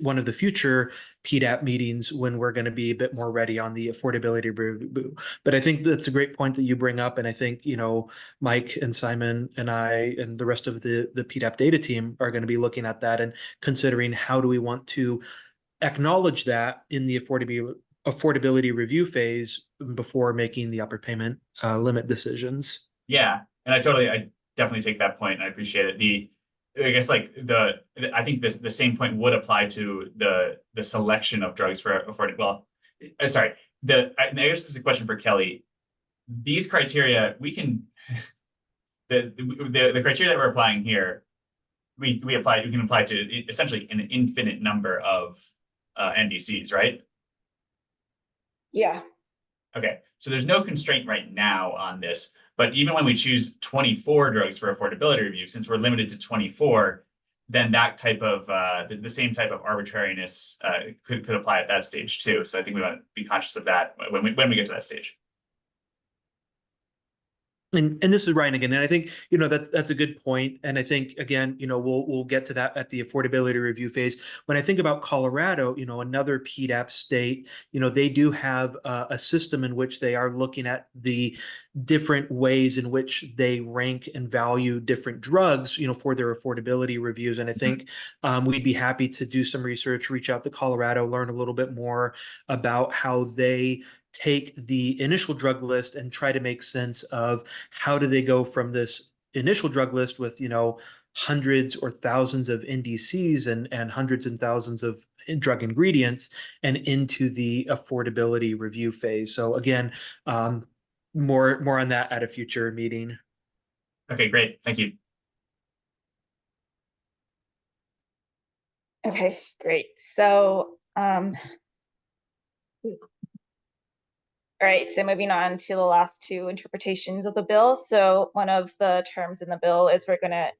one of the future PDAB meetings when we're going to be a bit more ready on the affordability review. But I think that's a great point that you bring up. And I think, you know, Mike and Simon and I and the rest of the PDAB data team are going to be looking at that and considering how do we want to acknowledge that in the affordability review phase before making the upper payment limit decisions. Yeah, and I definitely take that point, and I appreciate it. I guess like I think the same point would apply to the selection of drugs for affordable. Well, sorry, I guess this is a question for Kelly. These criteria, we can the criteria that we're applying here, we can apply to essentially an infinite number of NDCs, right? Yeah. Okay, so there's no constraint right now on this, but even when we choose 24 drugs for affordability review, since we're limited to 24, then that type of the same type of arbitrariness could apply at that stage too. So I think we want to be conscious of that when we get to that stage. And this is Ryan again, and I think, you know, that's a good point. And I think, again, you know, we'll get to that at the affordability review phase. When I think about Colorado, you know, another PDAB state, you know, they do have a system in which they are looking at the different ways in which they rank and value different drugs, you know, for their affordability reviews. And I think we'd be happy to do some research, reach out to Colorado, learn a little bit more about how they take the initial drug list and try to make sense of how do they go from this initial drug list with, you know, hundreds or thousands of NDCs and hundreds and thousands of drug ingredients and into the affordability review phase. So again, more on that at a future meeting. Okay, great. Thank you. Okay, great. So, all right, so moving on to the last 2 interpretations of the bill. So one of the terms in the bill is we're going to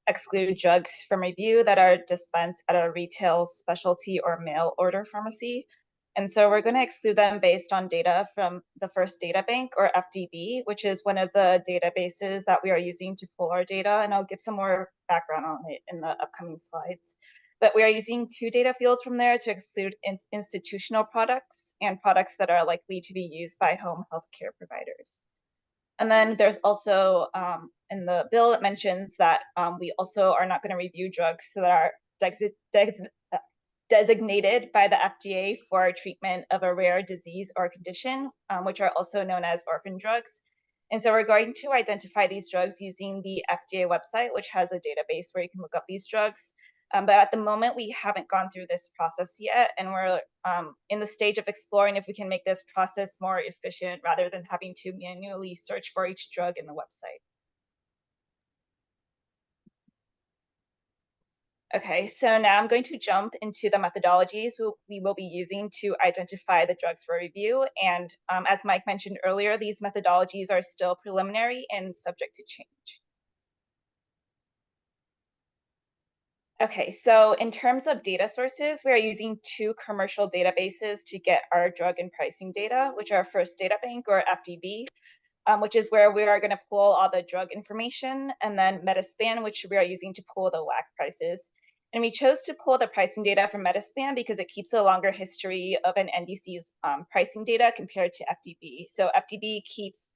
exclude drugs from review that are dispensed at a retail, specialty, or mail order pharmacy. And so we're going to exclude them based on data from the First Data Bank, or FDB, which is one of the databases that we are using to pull our data. And I'll give some more background on it in the upcoming slides. But we are using 2 data fields from there to exclude institutional products and products that are likely to be used by home healthcare providers. And then there's also in the bill, it mentions that we also are not going to review drugs that are designated by the FDA for treatment of a rare disease or condition, which are also known as orphan drugs. And so we're going to identify these drugs using the FDA website, which has a database where you can look up these drugs. But at the moment, we haven't gone through this process yet, and we're in the stage of exploring if we can make this process more efficient rather than having to manually search for each drug in the website. Okay, so now I'm going to jump into the methodologies we will be using to identify the drugs for review. And as Mike mentioned earlier, these methodologies are still preliminary and subject to change. Okay, so in terms of data sources, we are using two commercial databases to get our drug and pricing data, which are First Data Bank, or FDB, which is where we are going to pull all the drug information, and then Metaspan, which we are using to pull the WAC prices. And we chose to pull the pricing data from Metaspan because it keeps a longer history of an NDC's pricing data compared to FDB. So FDB keeps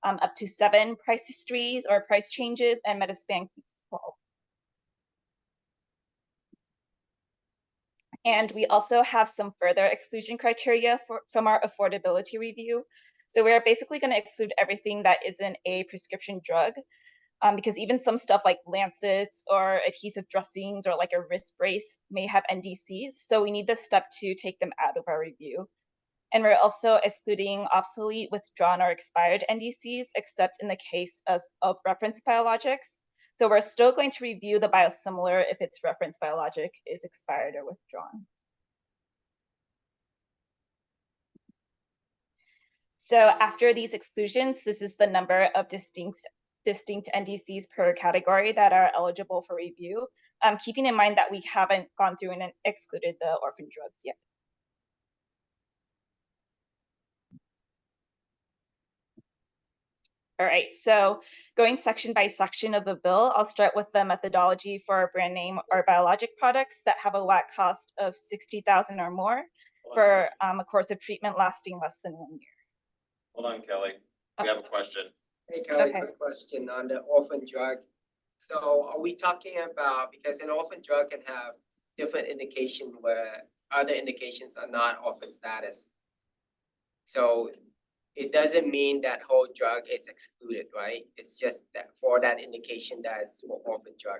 up to 7 price histories or price changes, and Metaspan keeps 12. And we also have some further exclusion criteria from our affordability review. So we're basically going to exclude everything that isn't a prescription drug, because even some stuff like lancets or adhesive dressings or like a wrist brace may have NDCs. So we need this step to take them out of our review. And we're also excluding obsolete, withdrawn, or expired NDCs, except in the case of reference biologics. So we're still going to review the biosimilar if its reference biologic is expired or withdrawn. So after these exclusions, this is the number of distinct NDCs per category that are eligible for review, keeping in mind that we haven't gone through and excluded the orphan drugs yet. All right, so going section by section of the bill, I'll start with the methodology for brand name or biologic products that have a WAC cost of $60,000 or more for a course of treatment lasting less than 1 year. Hold on, Kelly. We have a question. Hey Kelly, Okay. quick question on the orphan drug. So are we talking about, because an orphan drug can have different indication where other indications are not orphan status. So it doesn't mean that whole drug is excluded, right? It's just that for that indication that's orphan drug.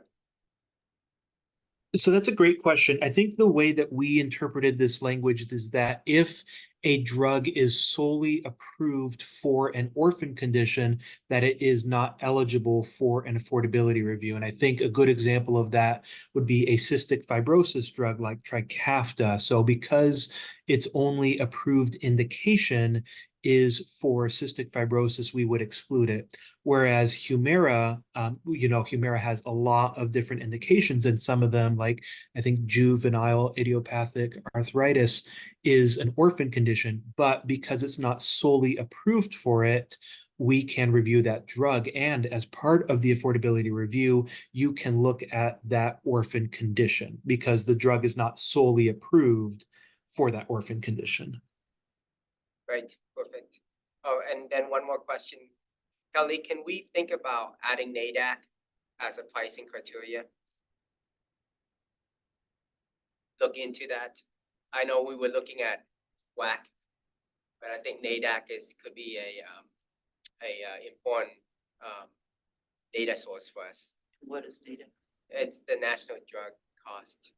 So that's a great question. I think the way that we interpreted this language is that if a drug is solely approved for an orphan condition, that it is not eligible for an affordability review. And I think a good example of that would be a cystic fibrosis drug like Trikafta. So because its only approved indication is for cystic fibrosis, we would exclude it. Whereas Humira, Humira has a lot of different indications, and some of them, like I think juvenile idiopathic arthritis, is an orphan condition, but because it's not solely approved for it, we can review that drug. And as part of the affordability review, you can look at that orphan condition because the drug is not solely approved for that orphan condition. Right, perfect. Oh, and then one more question. Kelly, can we think about adding NADAC as a pricing criteria? Look into that. I know we were looking at WAC, but I think NADAC could be a important data source for us. What is data? It's the national drug cost.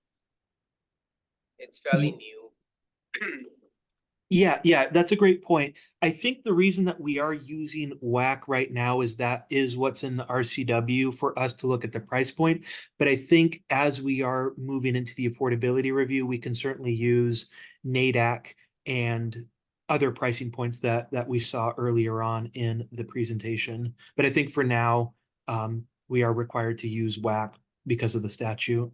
It's fairly new. Yeah, that's a great point. I think the reason that we are using WAC right now is that is what's in the RCW for us to look at the price point. But I think as we are moving into the affordability review, we can certainly use NADAC and other pricing points that we saw earlier on in the presentation. But I think for now, we are required to use WAC because of the statute.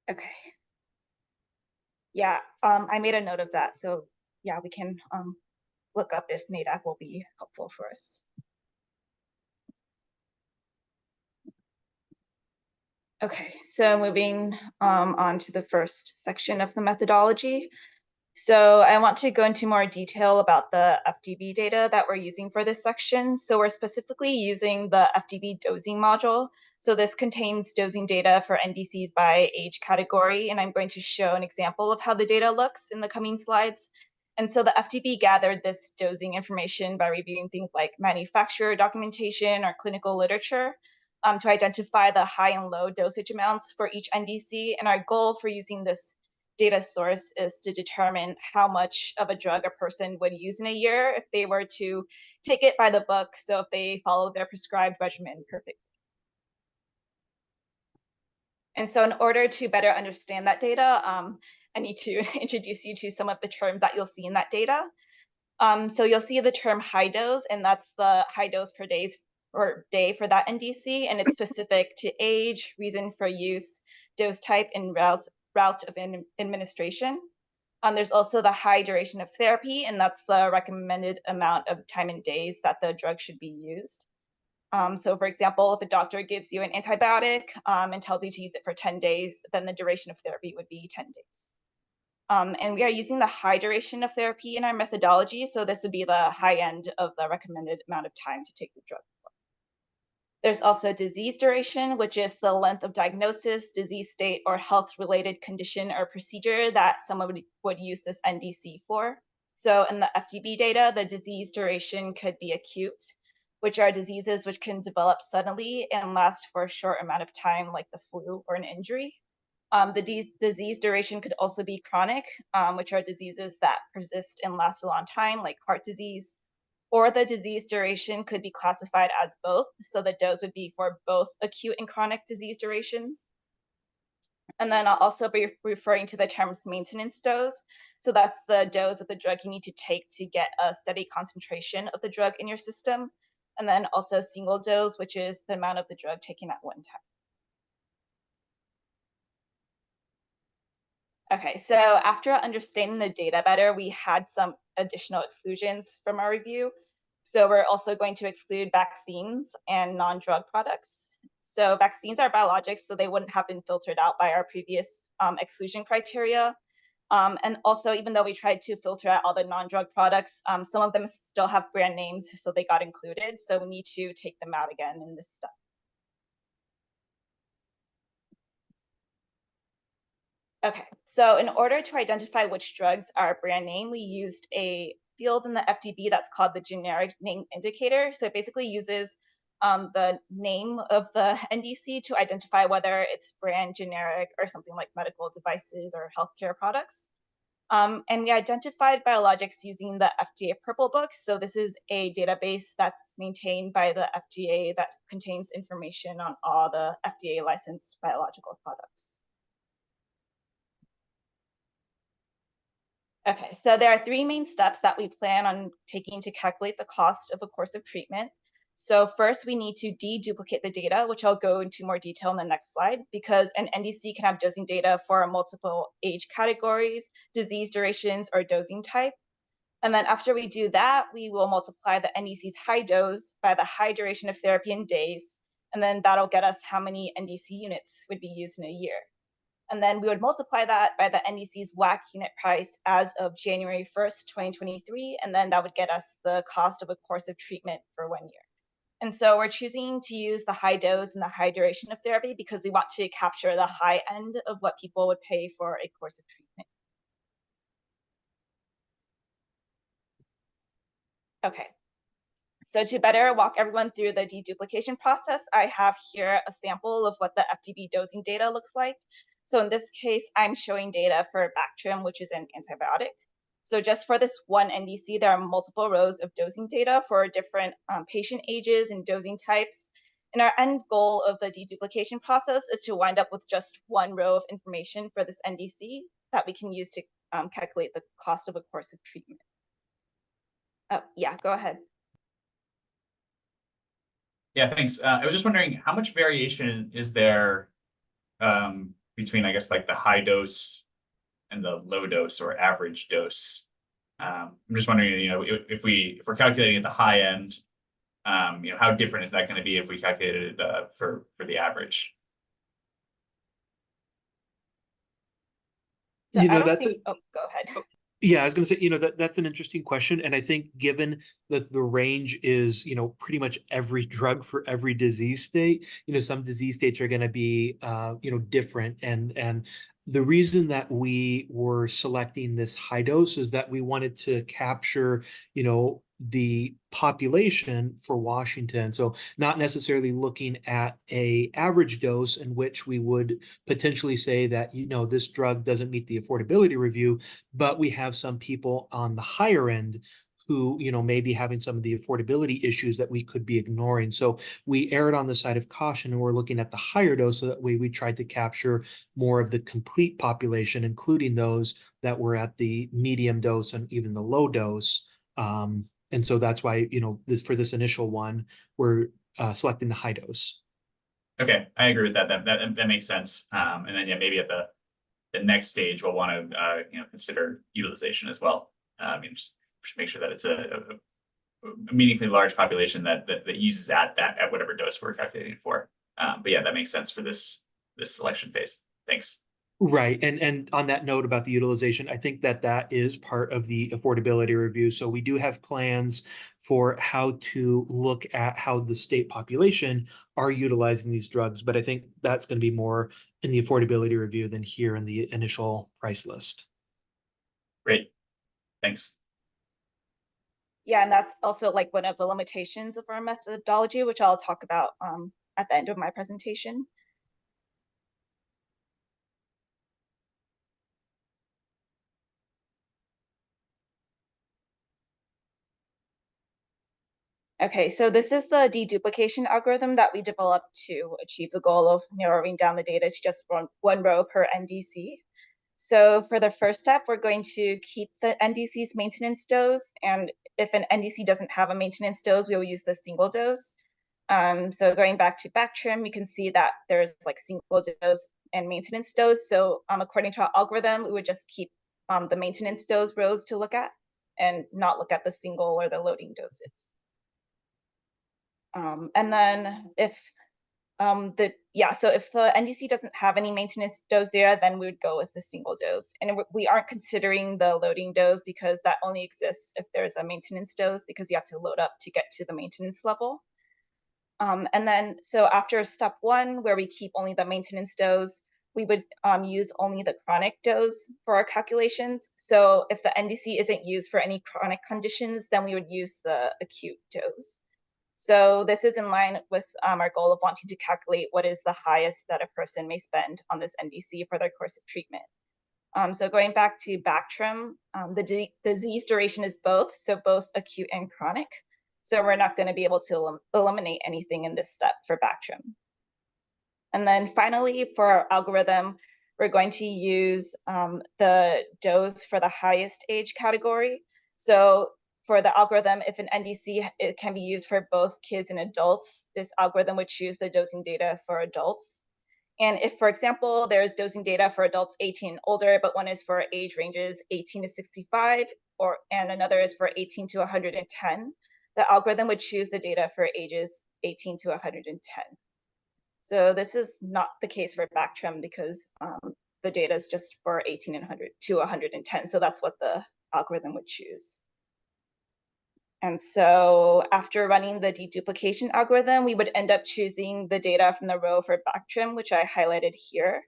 Okay. Yeah, I made a note of that. So yeah, we can look up if NADAC will be helpful for us. Okay, so moving on to the first section of the methodology. So I want to go into more detail about the FDB data that we're using for this section. So we're specifically using the FDB dosing module. So this contains dosing data for NDCs by age category, and I'm going to show an example of how the data looks in the coming slides. And so the FDB gathered this dosing information by reviewing things like manufacturer documentation or clinical literature to identify the high and low dosage amounts for each NDC. And our goal for using this data source is to determine how much of a drug a person would use in a year if they were to take it by the book, so if they follow their prescribed regimen perfectly. And so in order to better understand that data, I need to introduce you to some of the terms that you'll see in that data. So you'll see the term high dose, and that's the high dose per day for that NDC, and it's specific to age, reason for use, dose type, and route of administration. There's also the high duration of therapy, and that's the recommended amount of time and days that the drug should be used. So for example, if a doctor gives you an antibiotic and tells you to use it for 10 days, then the duration of therapy would be 10 days. And we are using the high duration of therapy in our methodology, so this would be the high end of the recommended amount of time to take the drug. There's also disease duration, which is the length of diagnosis, disease state, or health-related condition or procedure that someone would use this NDC for. So in the FDB data, the disease duration could be acute, which are diseases which can develop suddenly and last for a short amount of time, like the flu or an injury. The disease duration could also be chronic, which are diseases that persist and last a long time, like heart disease. Or the disease duration could be classified as both. So the dose would be for both acute and chronic disease durations. And then I'll also be referring to the terms maintenance dose. So that's the dose of the drug you need to take to get a steady concentration of the drug in your system. And then also single dose, which is the amount of the drug taken at one time. Okay, so after understanding the data better, we had some additional exclusions from our review. So we're also going to exclude vaccines and non-drug products. So vaccines are biologics, so they wouldn't have been filtered out by our previous exclusion criteria. And also, even though we tried to filter out all the non-drug products, some of them still have brand names, so they got included. So we need to take them out again in this step. Okay, so in order to identify which drugs are brand name, we used a field in the FDB that's called the generic name indicator. So it basically uses the name of the NDC to identify whether it's brand, generic, or something like medical devices or healthcare products. And we identified biologics using the FDA Purple Book. So this is a database that's maintained by the FDA that contains information on all the FDA licensed biological products. Okay, so there are three main steps that we plan on taking to calculate the cost of a course of treatment. So first, we need to deduplicate the data, which I'll go into more detail in the next slide, because an NDC can have dosing data for multiple age categories, disease durations, or dosing type. And then after we do that, we will multiply the NDC's high dose by the high duration of therapy in days, and then that'll get us how many NDC units would be used in a year. And then we would multiply that by the NDC's WAC unit price as of January 1st, 2023, and then that would get us the cost of a course of treatment for 1 year. And so we're choosing to use the high dose and the high duration of therapy because we want to capture the high end of what people would pay for a course of treatment. Okay, so to better walk everyone through the deduplication process, I have here a sample of what the FDB dosing data looks like. So in this case, I'm showing data for Bactrim, which is an antibiotic. So just for this one NDC, there are multiple rows of dosing data for different patient ages and dosing types. And our end goal of the deduplication process is to wind up with just one row of information for this NDC that we can use to calculate the cost of a course of treatment. Oh, yeah, go ahead. Yeah, thanks. I was just wondering how much variation is there between, I guess, like the high dose and the low dose or average dose. I'm just wondering, you know, if we're calculating at the high end, you know, how different is that going to be if we calculated it for the average? So You know, oh, go ahead. Yeah, I was gonna say, that's an interesting question. And I think given that the range is, pretty much every drug for every disease state, some disease states are gonna be different. And the reason that we were selecting this high dose is that we wanted to capture, the population for Washington. So not necessarily looking at a average dose in which we would potentially say that, this drug doesn't meet the affordability review, but we have some people on the higher end who, may be having some of the affordability issues that we could be ignoring. So we erred on the side of caution and we're looking at the higher dose. So that way we tried to capture more of the complete population, including those that were at the medium dose and even the low dose. And so that's why, for this initial one, we're selecting the high dose. Okay, I agree with that. That makes sense. And then, yeah, maybe at the next stage, we'll want to, consider utilization as well. Just make sure that it's a meaningfully large population that uses at whatever dose we're calculating for. But yeah, that makes sense for this selection phase. Thanks. Right. And on that note about the utilization, I think that is part of the affordability review. So we do have plans for how to look at how the state population are utilizing these drugs. But I think that's going to be more in the affordability review than here in the initial price list. Great. Thanks. Yeah, and that's also like one of the limitations of our methodology, which I'll talk about at the end of my presentation. Okay, so this is the deduplication algorithm that we developed to achieve the goal of narrowing down the data to just one row per NDC. So for the first step, we're going to keep the NDC's maintenance dose. And if an NDC doesn't have a maintenance dose, we will use the single dose. So going back to Bactrim, we can see that there's like single dose and maintenance dose. So according to our algorithm, we would just keep the maintenance dose rows to look at and not look at the single or the loading doses. And then if so if the NDC doesn't have any maintenance dose there, then we would go with the single dose. And we aren't considering the loading dose because that only exists if there's a maintenance dose, because you have to load up to get to the maintenance level. And then, so after step one, where we keep only the maintenance dose, we would use only the chronic dose for our calculations. So if the NDC isn't used for any chronic conditions, then we would use the acute dose. So this is in line with our goal of wanting to calculate what is the highest that a person may spend on this NDC for their course of treatment. So going back to Bactrim, the disease duration is both, so both acute and chronic. So we're not going to be able to eliminate anything in this step for Bactrim. And then finally, for our algorithm, we're going to use the dose for the highest age category. So for the algorithm, if an NDC it can be used for both kids and adults, this algorithm would choose the dosing data for adults. And if, for example, there's dosing data for adults 18 and older, but one is for age ranges 18 to 65, and another is for 18 to 110, the algorithm would choose the data for ages 18 to 110. So this is not the case for Bactrim because the data is just for 18 and 100 to 110. So that's what the algorithm would choose. And so after running the deduplication algorithm, we would end up choosing the data from the row for Bactrim, which I highlighted here.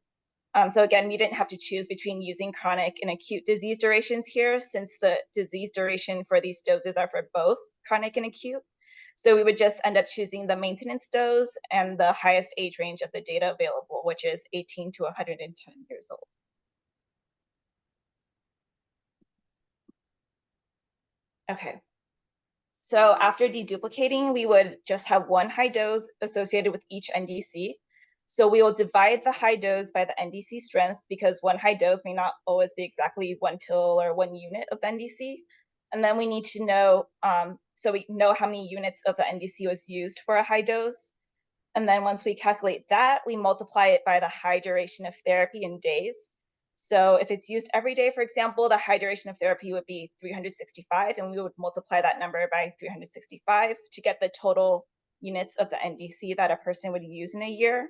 So again, we didn't have to choose between using chronic and acute disease durations here, since the disease duration for these doses are for both chronic and acute. So we would just end up choosing the maintenance dose and the highest age range of the data available, which is 18 to 110 years old. Okay. So after deduplicating, we would just have one high dose associated with each NDC. So we will divide the high dose by the NDC strength, because one high dose may not always be exactly one pill or 1 unit of the NDC. And then we need to know, so we know how many units of the NDC was used for a high dose. And then once we calculate that, we multiply it by the high duration of therapy in days. So if it's used every day, for example, the high duration of therapy would be 365, and we would multiply that number by 365 to get the total units of the NDC that a person would use in a year.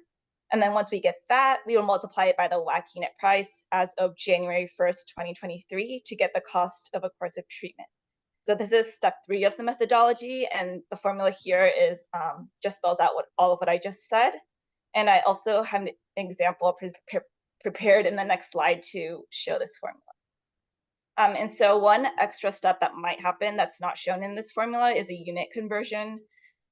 And then once we get that, we will multiply it by the WAC unit price as of January 1st, 2023 to get the cost of a course of treatment. So this is step 3 of the methodology, and the formula here is just spells out all of what I just said. And I also have an example prepared in the next slide to show this formula. And so one extra step that might happen that's not shown in this formula is a unit conversion.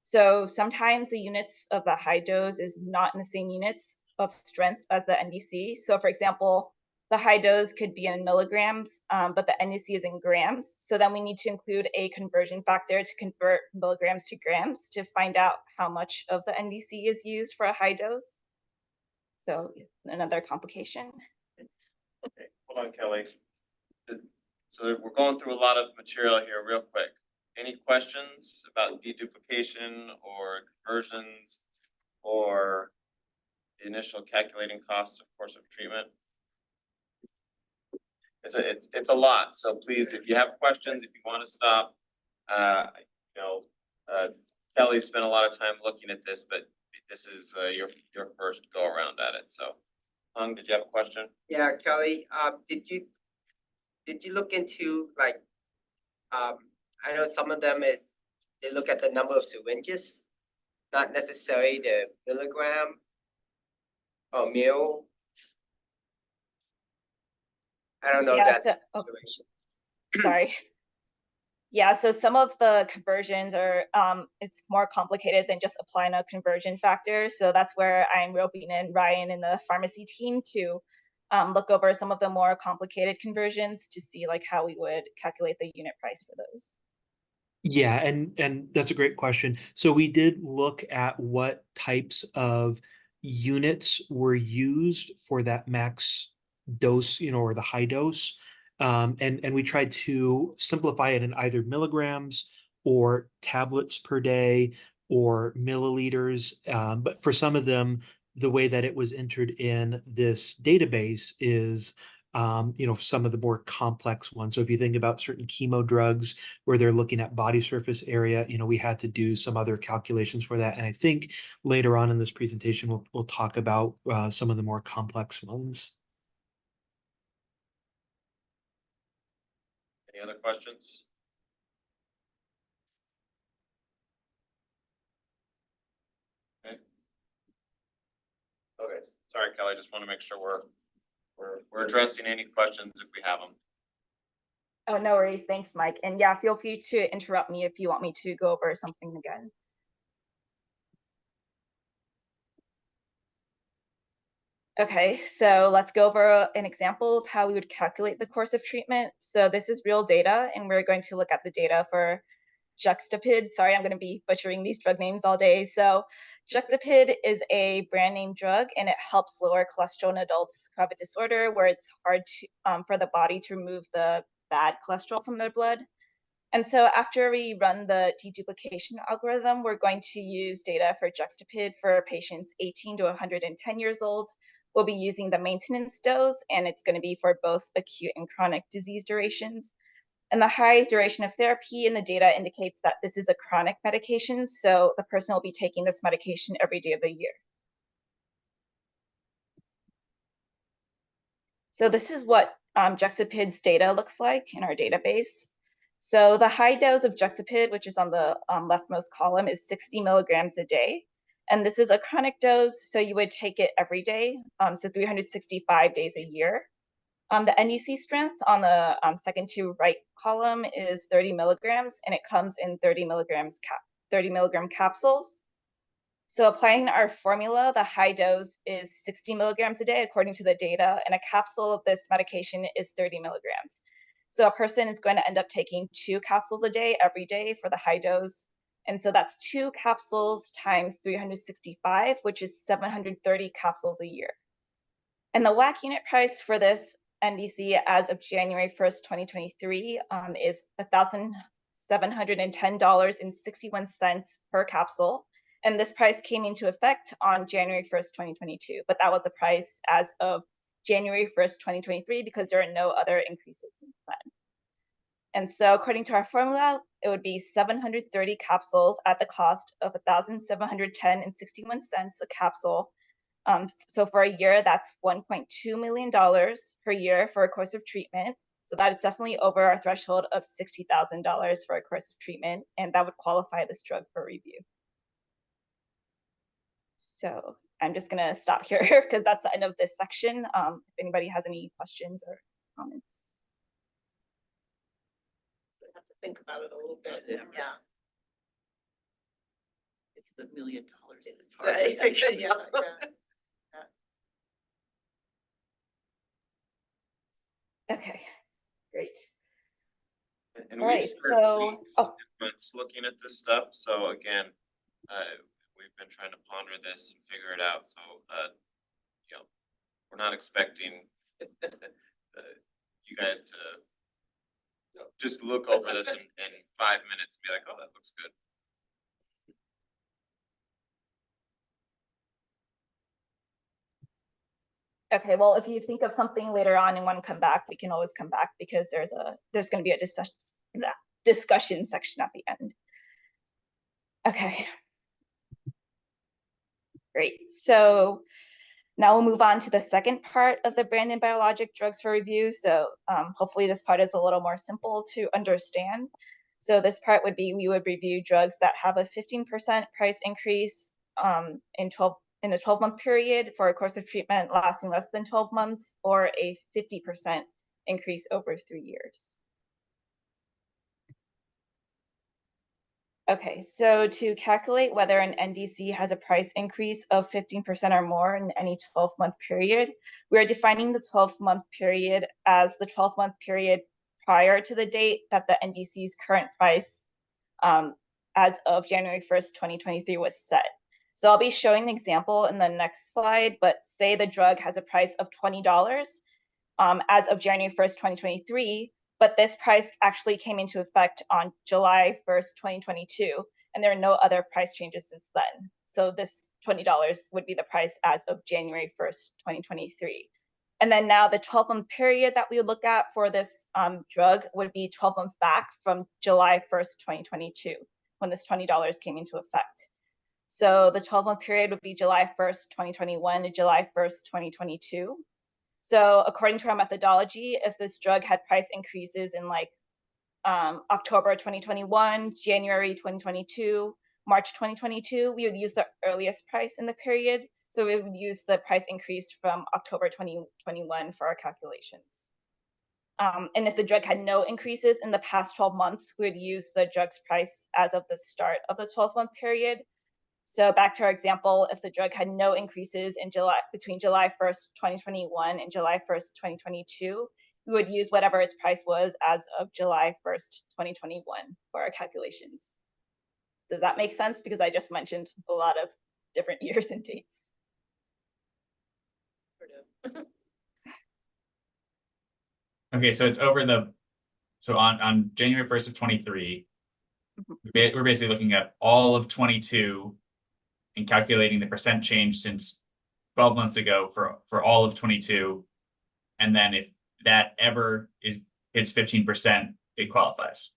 So sometimes the units of the high dose is not in the same units of strength as the NDC. So for example, the high dose could be in milligrams, but the NDC is in grams. So then we need to include a conversion factor to convert milligrams to grams to find out how much of the NDC is used for a high dose. So another complication. Okay, hold on, Kelly. So we're going through a lot of material here real quick. Any questions about deduplication or conversions or the initial calculating cost of course of treatment? It's a lot, so please, if you have questions, if you want to stop, Kelly spent a lot of time looking at this, but this is your first go around at it. So, Hung, did you have a question? Yeah, Kelly, did you look into like, I know some of them is, they look at the number of syringes, not necessarily the milligram or mil. I don't know if Yeah, that's a consideration. Sorry. Yeah, so some of the conversions are, it's more complicated than just applying a conversion factor. So that's where I'm roping in Ryan and the pharmacy team to look over some of the more complicated conversions to see like how we would calculate the unit price for those. Yeah, and that's a great question. So we did look at what types of units were used for that max dose, or the high dose. And we tried to simplify it in either milligrams or tablets per day or milliliters. But for some of them, the way that it was entered in this database is some of the more complex ones. So if you think about certain chemo drugs where they're looking at body surface area, we had to do some other calculations for that. And I think later on in this presentation, we'll talk about some of the more complex ones. Any other questions? Okay, sorry, Kelly, just want to make sure we're addressing any questions if we have them. Oh, no worries. Thanks, Mike. And yeah, feel free to interrupt me if you want me to go over something again. Okay, so let's go over an example of how we would calculate the course of treatment. So this is real data, and we're going to look at the data for Juxtapid. Sorry, I'm going to be butchering these drug names all day. So Juxtapid is a brand name drug, and it helps lower cholesterol in adults who have a disorder where it's hard to, for the body to remove the bad cholesterol from their blood. And so after we run the deduplication algorithm, we're going to use data for Juxtapid for patients 18 to 110 years old. We'll be using the maintenance dose, and it's going to be for both acute and chronic disease durations. And the high duration of therapy in the data indicates that this is a chronic medication, so the person will be taking this medication every day of the year. So this is what Juxtapid's data looks like in our database. So the high dose of Juxtapid, which is on the leftmost column, is 60 milligrams a day. And this is a chronic dose, so you would take it every day, so 365 days a year. The NDC strength on the second to right column is 30 milligrams, and it comes in 30 milligram capsules. So applying our formula, the high dose is 60 milligrams a day according to the data, and a capsule of this medication is 30 milligrams. So a person is going to end up taking 2 capsules a day every day for the high dose. And so that's 2 capsules times 365, which is 730 capsules a year. And the WAC unit price for this NDC as of January 1st, 2023 is $1,710.61 per capsule. And this price came into effect on January 1st, 2022, but that was the price as of January 1st, 2023, because there are no other increases since then. And so according to our formula, it would be 730 capsules at the cost of $1,710.61 a capsule. So for a year, that's $1.2 million per year for a course of treatment. So that is definitely over our threshold of $60,000 for a course of treatment, and that would qualify this drug for review. So I'm just gonna stop here because that's the end of this section. If anybody has any questions or comments. We have to think about it a little bit, Yeah. yeah. It's the $1 million. It's hard to Right, picture. yeah, yeah. Okay, great. And All we've right, spent so- weeks oh. and months looking at this stuff, so again, we've been trying to ponder this and figure it out, so, you know, we're not expecting you guys to, you know, just look over this in 5 minutes and be like, oh, that looks good. Okay, well, if you think of something later on and want to come back, we can always come back because there's going to be a discussion section at the end. Okay. Great. So now we'll move on to the second part of the brand and biologic drugs for review. So hopefully this part is a little more simple to understand. So this part would be, we would review drugs that have a 15% price increase in a 12-month period for a course of treatment lasting less than 12 months, or a 50% increase over 3 years. Okay, so to calculate whether an NDC has a price increase of 15% or more in any 12-month period, we are defining the 12-month period as the 12-month period prior to the date that the NDC's current price as of January 1st, 2023 was set. So I'll be showing an example in the next slide, but say the drug has a price of $20 as of January 1st, 2023, but this price actually came into effect on July 1st, 2022, and there are no other price changes since then. So this $20 would be the price as of January 1st, 2023. And then now the 12-month period that we would look at for this drug would be 12 months back from July 1st, 2022, when this $20 came into effect. So the 12-month period would be July 1st, 2021 to July 1st, 2022. So according to our methodology, if this drug had price increases in like October 2021, January 2022, March 2022, we would use the earliest price in the period. So we would use the price increase from October 2021 for our calculations. And if the drug had no increases in the past 12 months, we would use the drug's price as of the start of the 12-month period. So back to our example, if the drug had no increases in between July 1st, 2021 and July 1st, 2022, we would use whatever its price was as of July 1st, 2021 for our calculations. Does that make sense? Because I just mentioned a lot of different years and dates. Okay, so it's over so on January 1st of 23, we're basically looking at all of 22 and calculating the percent change since 12 months ago for all of 22. And then if that ever hits 15%, it qualifies.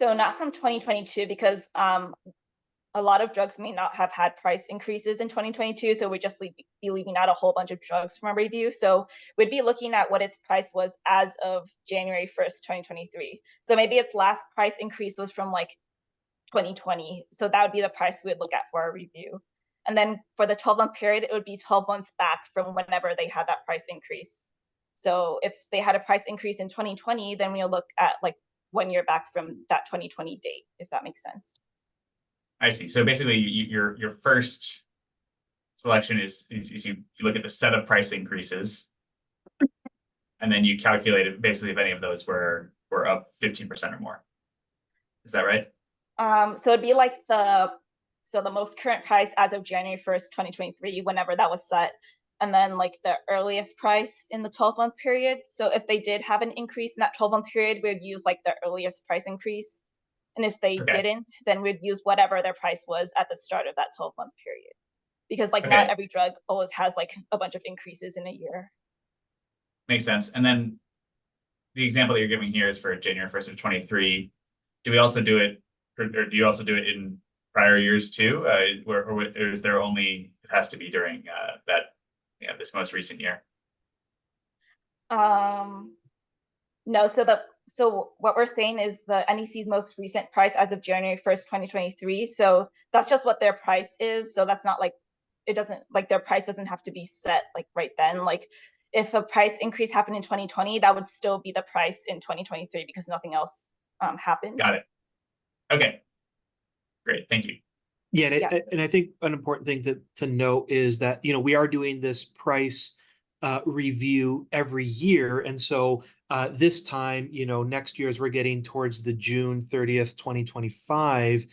So not from 2022, because a lot of drugs may not have had price increases in 2022. So we'd just be leaving out a whole bunch of drugs from our review. So we'd be looking at what its price was as of January 1st, 2023. So maybe its last price increase was from like 2020. So that would be the price we would look at for our review. And then for the 12-month period, it would be 12 months back from whenever they had that price increase. So if they had a price increase in 2020, then we'll look at like 1 year back from that 2020 date, if that makes sense. I see. So basically your first selection is you look at the set of price increases, and then you calculate it basically if any of those were up 15% or more. Is that right? So it'd be like the most current price as of January 1st, 2023, whenever that was set, and then like the earliest price in the 12-month period. So if they did have an increase in that 12-month period, we'd use like the earliest price increase. And if they didn't, then we'd use whatever their price was at the start of that 12-month period. Because like not every drug always has like a bunch of increases in a year. Makes sense. And then the example that you're giving here is for January 1st of 23. Do we also do it, or do you also do it in prior years too? Or is there only, has to be during that, this most recent year? No, so what we're saying is the NEC's most recent price as of January 1st, 2023. So that's just what their price is. So that's not like, it doesn't, like their price doesn't have to be set like right then. Like if a price increase happened in 2020, that would still be the price in 2023 because nothing else happened. Got it. Okay. Great. Thank you. Yeah, and, Yeah. and I think an important thing to note is that, we are doing this price review every year. And so this time, next year, as we're getting towards the June 30th, 2025,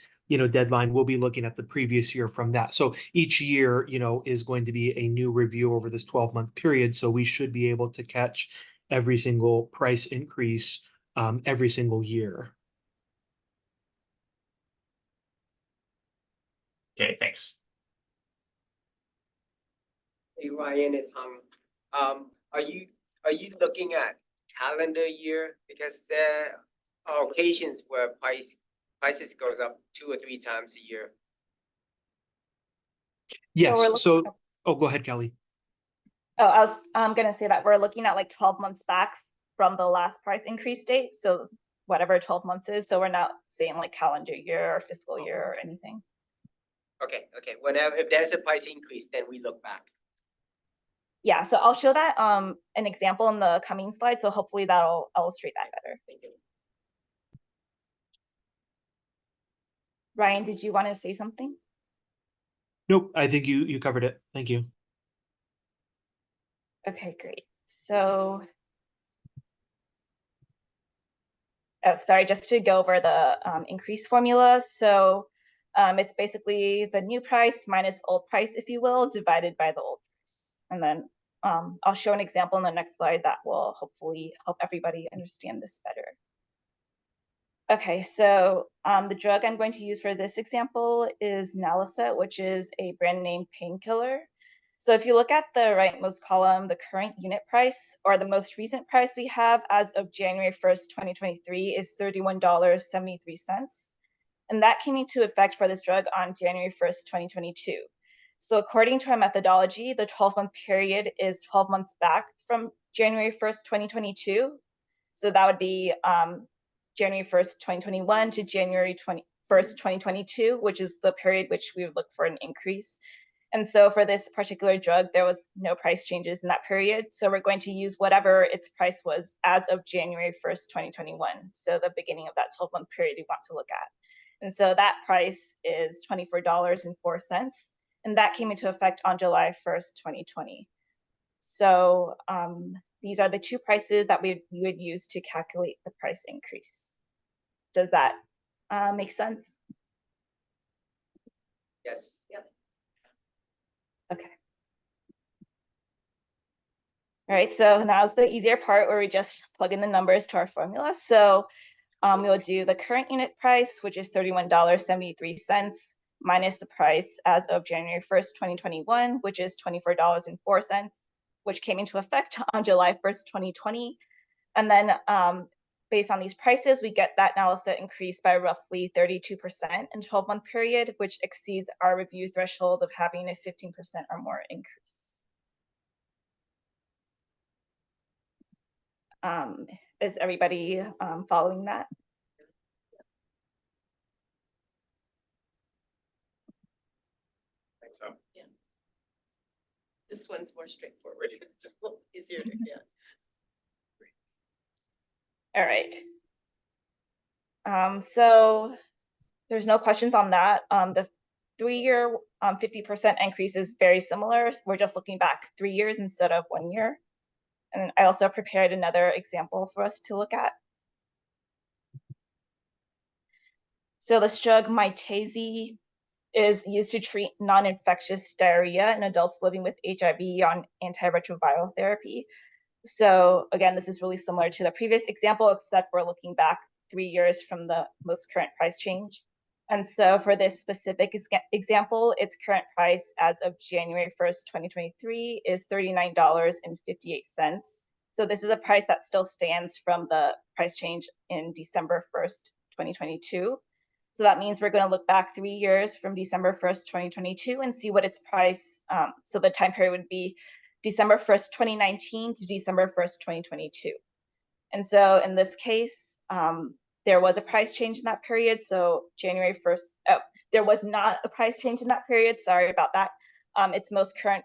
deadline, we'll be looking at the previous year from that. So each year, is going to be a new review over this 12-month period. So we should be able to catch every single price increase every single year. Okay, thanks. Hey Ryan, it's Hung. Are you looking at calendar year? Because there are occasions where prices goes up 2 or 3 times a year. Yes. So, go ahead, Kelly. Oh, I was gonna say that we're looking at like 12 months back from the last price increase date. So whatever 12 months is. So we're not saying like calendar year or fiscal year or anything. Okay. Whenever, if there's a price increase, then we look back. Yeah, so I'll show that an example in the coming slide. So hopefully that'll illustrate that better. Thank you. Ryan, did you want to say something? Nope, I think you covered it. Thank you. Okay, great. So, sorry, just to go over the increase formula. So it's basically the new price minus old price, if you will, divided by the old price. And then I'll show an example in the next slide that will hopefully help everybody understand this better. Okay, so the drug I'm going to use for this example is Nalocet, which is a brand name painkiller. So if you look at the rightmost column, the current unit price or the most recent price we have as of January 1st, 2023 is $31.73. And that came into effect for this drug on January 1st, 2022. So according to our methodology, the 12-month period is 12 months back from January 1st, 2022. So that would be January 1st, 2021 to January 1st, 2022, which is the period which we would look for an increase. And so for this particular drug, there was no price changes in that period. So we're going to use whatever its price was as of January 1st, 2021. So the beginning of that 12-month period we want to look at. And so that price is $24.04. And that came into effect on July 1st, 2020. So these are the two prices that we would use to calculate the price increase. Does that make sense? Yes. Yep. Okay. All right, so now's the easier part where we just plug in the numbers to our formula. So we'll do the current unit price, which is $31.73, minus the price as of January 1st, 2021, which is $24.04, which came into effect on July 1st, 2020. And then based on these prices, we get that Nalocet increase by roughly 32% in 12-month period, which exceeds our review threshold of having a 15% or more increase. Is everybody following that? I think so. Yeah. This one's more straightforward. It's a little easier to get. All right. So there's no questions on that. The 3-year 50% increase is very similar. We're just looking back 3 years instead of 1 year. And I also prepared another example for us to look at. So this drug, Mytesi, is used to treat non-infectious diarrhea in adults living with HIV on antiretroviral therapy. So again, this is really similar to the previous example, except we're looking back 3 years from the most current price change. And so for this specific example, its current price as of January 1st, 2023 is $39.58. So this is a price that still stands from the price change in December 1st, 2022. So that means we're going to look back 3 years from December 1st, 2022 and see what its price, so the time period would be December 1st, 2019 to December 1st, 2022. And so in this case, there was a price change in that period. So January 1st, there was not a price change in that period. Sorry about that. Its most current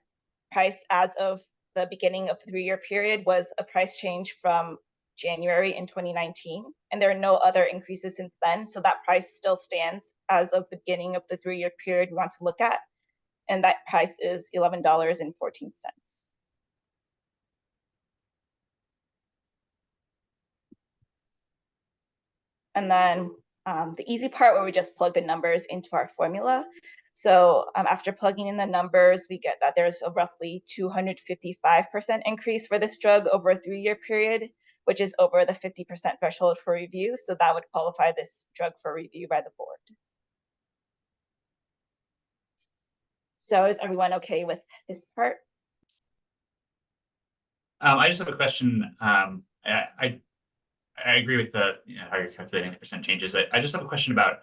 price as of the beginning of the 3-year period was a price change from January in 2019, and there are no other increases since then. So that price still stands as of the beginning of the 3-year period we want to look at. And that price is $11.14. And then the easy part where we just plug the numbers into our formula. So after plugging in the numbers, we get that there's a roughly 255% increase for this drug over a 3-year period, which is over the 50% threshold for review. So that would qualify this drug for review by the board. So is everyone okay with this part? I just have a question. I agree with the how you're calculating the percent changes. I just have a question about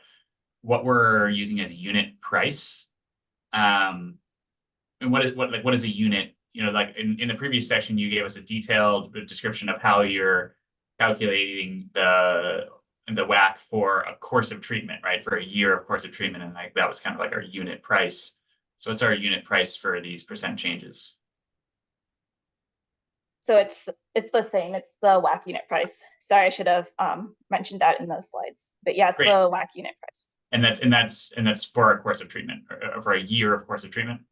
what we're using as unit price. And what is a unit? Like in the previous section, you gave us a detailed description of how you're calculating the WAC for a course of treatment, right? For a year of course of treatment, and like that was kind of like our unit price. So what's our unit price for these percent changes? So it's the same. It's the WAC unit price. Sorry, I should have mentioned that in those slides. But yeah, it's Great. the WAC unit price. And that's for a course of treatment, or for a year of course of treatment?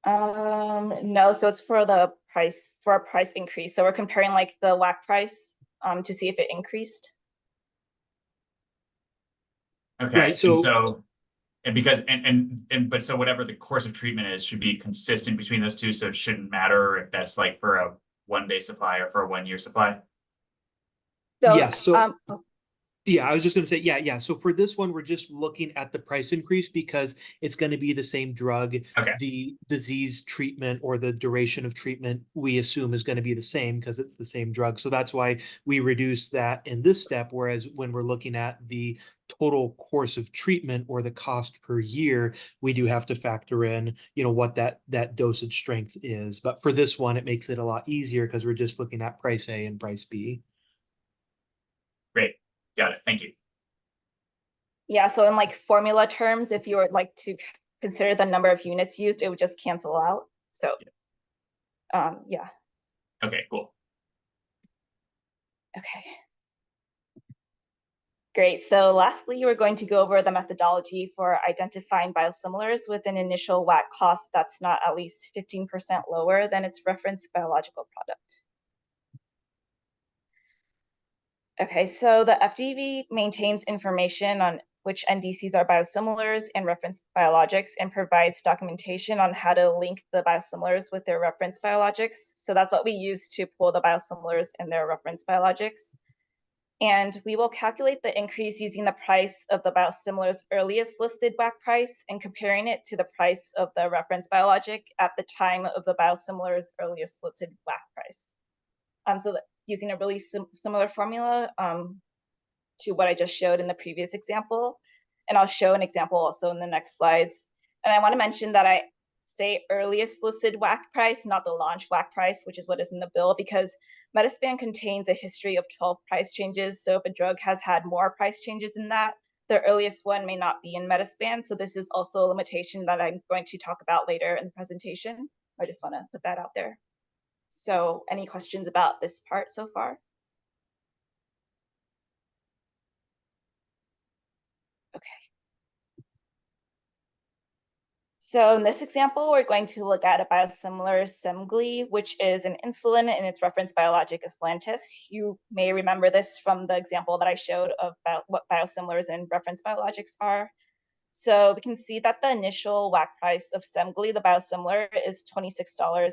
No, so it's for the price, for a price increase. So we're comparing like the WAC price to see if it increased. Okay. Right, so- But so whatever the course of treatment is should be consistent between those two. So it shouldn't matter if that's like for a 1-day supply or for a 1-year supply. So, Yeah, so- Yeah, I was just going to say, yeah. So for this one, we're just looking at the price increase because it's going to be the same drug. Okay. The disease treatment or the duration of treatment, we assume is going to be the same because it's the same drug. So that's why we reduce that in this step. Whereas when we're looking at the total course of treatment or the cost per year, we do have to factor in, what that dosage strength is. But for this one, it makes it a lot easier because we're just looking at price A and price B. Great. Got it. Thank you. yeah, so in like formula terms, if you were like to consider the number of units used, it would just cancel out. So, yeah. Okay, cool. Okay. Great. So lastly, we're going to go over the methodology for identifying biosimilars with an initial WAC cost that's not at least 15% lower than its reference biological product. Okay, so the FDB maintains information on which NDCs are biosimilars and reference biologics and provides documentation on how to link the biosimilars with their reference biologics. So that's what we use to pull the biosimilars and their reference biologics. And we will calculate the increase using the price of the biosimilar's earliest listed WAC price and comparing it to the price of the reference biologic at the time of the biosimilar's earliest listed WAC price. So using a really similar formula to what I just showed in the previous example. And I'll show an example also in the next slides. And I want to mention that I say earliest listed WAC price, not the launch WAC price, which is what is in the bill, because Metaspan contains a history of 12 price changes. So if a drug has had more price changes than that, the earliest one may not be in Metaspan. So this is also a limitation that I'm going to talk about later in the presentation. I just want to put that out there. So any questions about this part so far? Okay. So in this example, we're going to look at a biosimilar Semglee, which is an insulin and its reference biologic is Lantus. You may remember this from the example that I showed of what biosimilars and reference biologics are. So we can see that the initial WAC price of Semglee, the biosimilar, is $26.94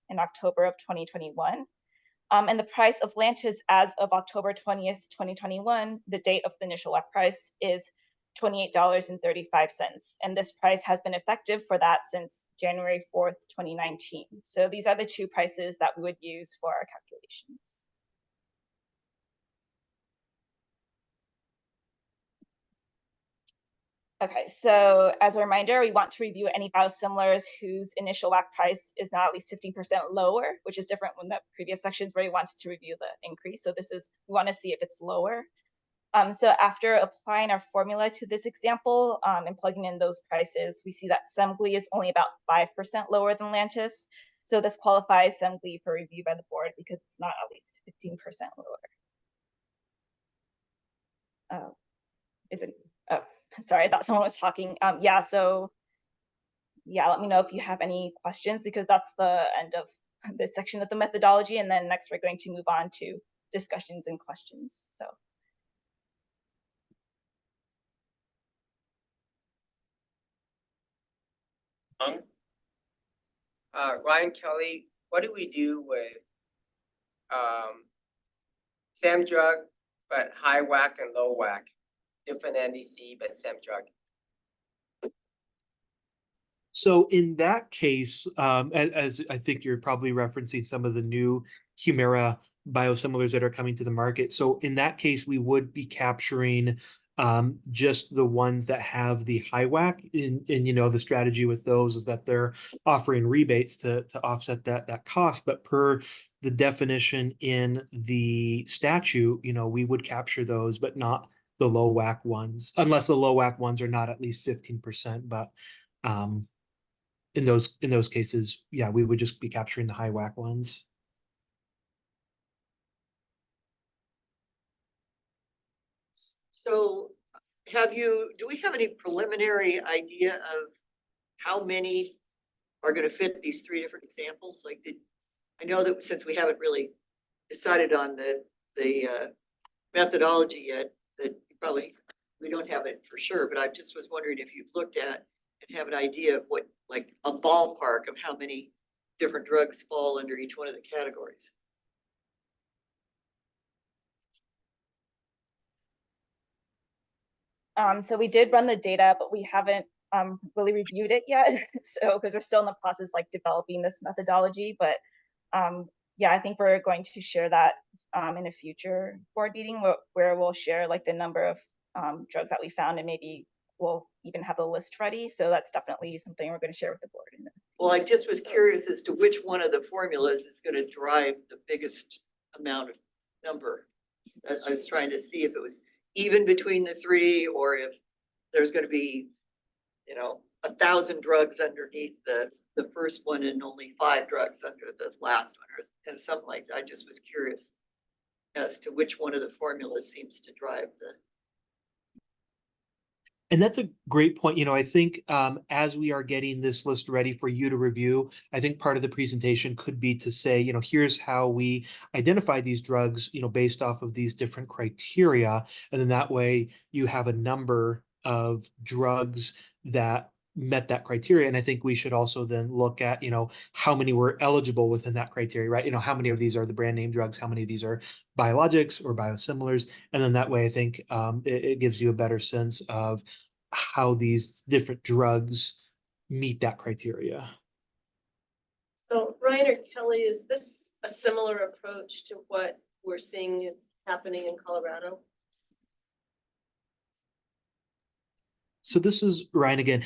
in October of 2021. And the price of Lantus as of October 20th, 2021, the date of the initial WAC price, is $28.35. And this price has been effective for that since January 4th, 2019. So these are the two prices that we would use for our calculations. Okay, so as a reminder, we want to review any biosimilars whose initial WAC price is not at least 15% lower, which is different from the previous sections where we wanted to review the increase. So this is, we want to see if it's lower. So after applying our formula to this example and plugging in those prices, we see that Semglee is only about 5% lower than Lantus. So this qualifies Semglee for review by the board because it's not at least 15% lower. Is it? Oh, sorry, I thought someone was talking. Yeah, so yeah, let me know if you have any questions because that's the end of this section of the methodology. And then next we're going to move on to discussions and questions. So. Ryan Kelly, what do we do with SAM drug, but high WAC and low WAC, different NDC, but SAM drug? So in that case, as I think you're probably referencing some of the new Humira biosimilars that are coming to the market. So in that case, we would be capturing just the ones that have the high WAC. And you know, the strategy with those is that they're offering rebates to offset that cost. But per the definition in the statute, you know, we would capture those, but not the low WAC ones, unless the low WAC ones are not at least 15%. But in those cases, yeah, we would just be capturing the high WAC ones. So do we have any preliminary idea of how many are going to fit these three different examples? Like, I know that since we haven't really decided on the methodology yet, that we don't have it for sure, but I just was wondering if you've looked at and have an idea of what, like a ballpark of how many different drugs fall under each one of the categories. So we did run the data, but we haven't really reviewed it yet. So because we're still in the process like developing this methodology, but yeah, I think we're going to share that in a future board meeting where we'll share like the number of drugs that we found, and maybe we'll even have a list ready. So that's definitely something we're going to share with the board. Well, I just was curious as to which one of the formulas is going to drive the biggest amount of number. I was trying to see if it was even between the three, or if there's going to be, you know, 1,000 drugs underneath the first one and only 5 drugs under the last one, or and something like that. I just was curious as to which one of the formulas seems to drive the. And that's a great point. You know, I think as we are getting this list ready for you to review, I think part of the presentation could be to say, you know, here's how we identify these drugs, you know, based off of these different criteria. And then that way you have a number of drugs that met that criteria. And I think we should also then look at, you know, how many were eligible within that criteria, right? You know, how many of these are the brand name drugs, how many of these are biologics or biosimilars. And then that way, I think it gives you a better sense of how these different drugs meet that criteria. So Ryan or Kelly, is this a similar approach to what we're seeing is happening in Colorado? So this is Ryan again.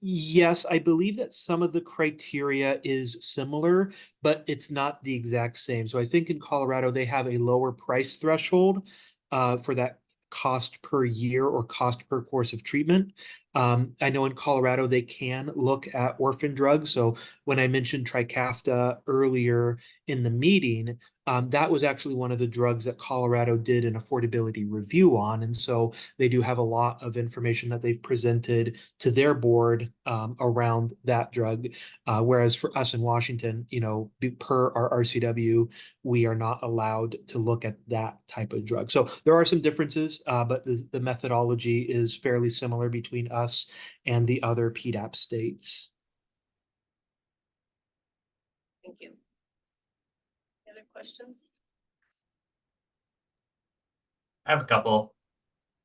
Yes, I believe that some of the criteria is similar, but it's not the exact same. So I think in Colorado, they have a lower price threshold for that cost per year or cost per course of treatment. I know in Colorado, they can look at orphan drugs. So when I mentioned Trikafta earlier in the meeting, that was actually one of the drugs that Colorado did an affordability review on. And so they do have a lot of information that they've presented to their board around that drug. Whereas for us in Washington, you know, per our RCW, we are not allowed to look at that type of drug. So there are some differences, but the methodology is fairly similar between us and the other PDAB states. Thank you. Any other questions? I have a couple.